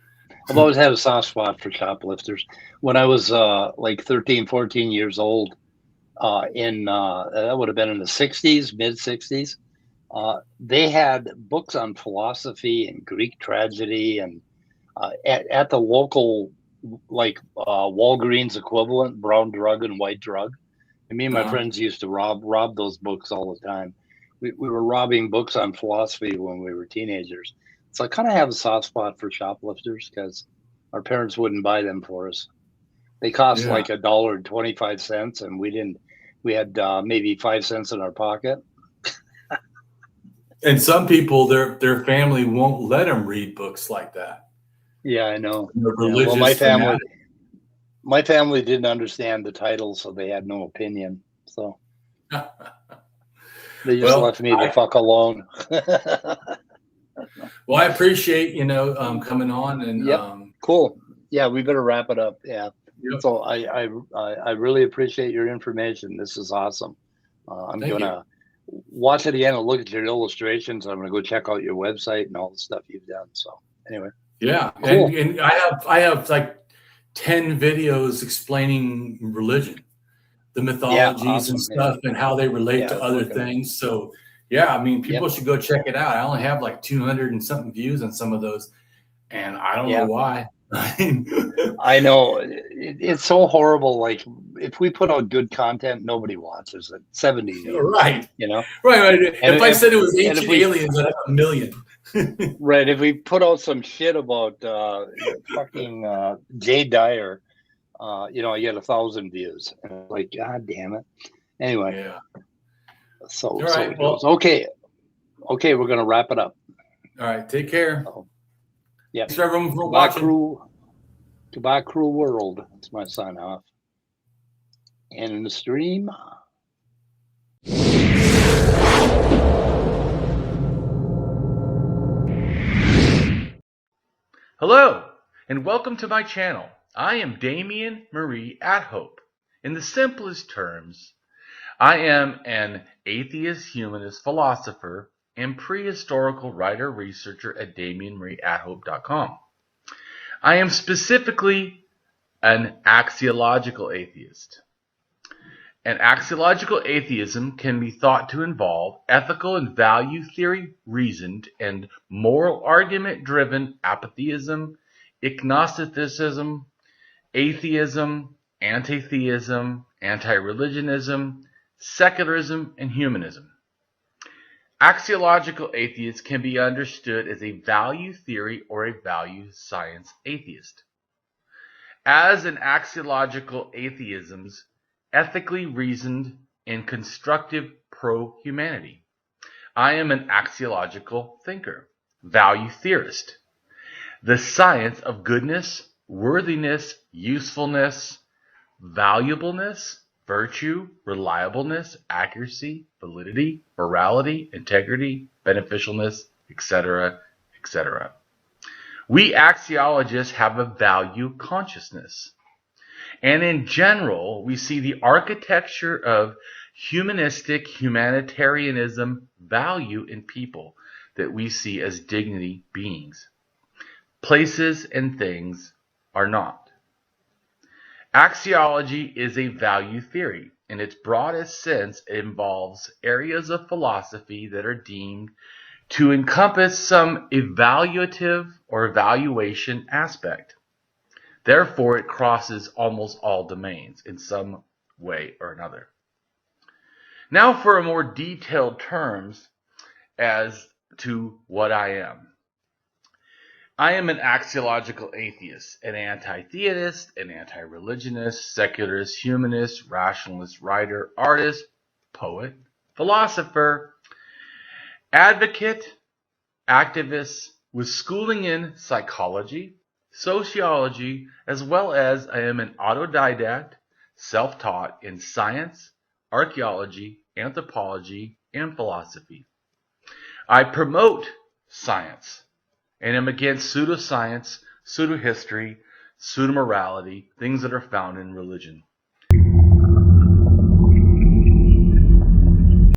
I've always had a soft spot for shoplifters. When I was 13, 14 years old, that would have been in the 60s, mid 60s, they had books on philosophy and Greek tragedy, and at the local Walgreens equivalent, brown drug and white drug. And me and my friends used to rob those books all the time. We were robbing books on philosophy when we were teenagers. So I kind of have a soft spot for shoplifters because our parents wouldn't buy them for us. They cost like $1.25, and we had maybe 5 cents in our pocket. And some people, their family won't let them read books like that. Yeah, I know. Well, my family didn't understand the title, so they had no opinion. So they just left me the fuck alone. Well, I appreciate coming on and cool. Yeah, we better wrap it up. Yeah. Yep. So I really appreciate your information. This is awesome. I'm gonna watch it again and look at your illustrations. I'm gonna go check out your website and all the stuff you've done. So anyway. Yeah, cool. and I have like 10 videos explaining religion, the mythologies and stuff, and how they relate to other things. So I mean, people should go check it out. I only have like 200 and something views on some of those, and I don't know why. I know it's so horrible. Like if we put out good content, nobody watches it. 70 views, right? Right. If I said it was ancient aliens, I'd have 1 million. Right. If we put out some shit about fucking Jay Dyer, I get 1,000 views. And like, God damn it. Anyway. Yeah. So it goes. Okay, we're gonna wrap it up. All right. Take care. Yeah. Thanks everyone for watching. Goodbye, cruel world. That's my sign off. And in the stream. Hello, and welcome to my channel. I am Damien Marie AtHope. In the simplest terms, I am an atheist, humanist, philosopher, and prehistorical writer-researcher at DamienMarieAtHope.com. I am specifically an axiological atheist. An axiological atheism can be thought to involve ethical and value theory reasoned and moral argument driven apatheism, ignosticism, atheism, anti-theism, anti-religionism, secularism, and humanism. Axiological atheist can be understood as a value theory or a value science atheist. As an axiological atheism's ethically reasoned and constructive pro-humanity, I am an axiological thinker, value theorist. The science of goodness, worthiness, usefulness, valuableness, virtue, reliableness, accuracy, validity, morality, integrity, beneficialness, etc., etc. We axiologists have a value consciousness. And in general, we see the architecture of humanistic humanitarianism value in people that we see as dignity beings. Places and things are not. Axiology is a value theory. In its broadest sense, it involves areas of philosophy that are deemed to encompass some evaluative or evaluation aspect. Therefore, it crosses almost all domains in some way or another. Now for a more detailed terms as to what I am. I am an axiological atheist, an anti-theist, an anti-religionist, secularist, humanist, rationalist, writer, artist, poet, philosopher, advocate, activist, with schooling in psychology, sociology, as well as I am an autodidact, self-taught in science, archaeology, anthropology, and philosophy. I promote science and am against pseudoscience, pseudohistory, pseudomorality, things that are found in religion.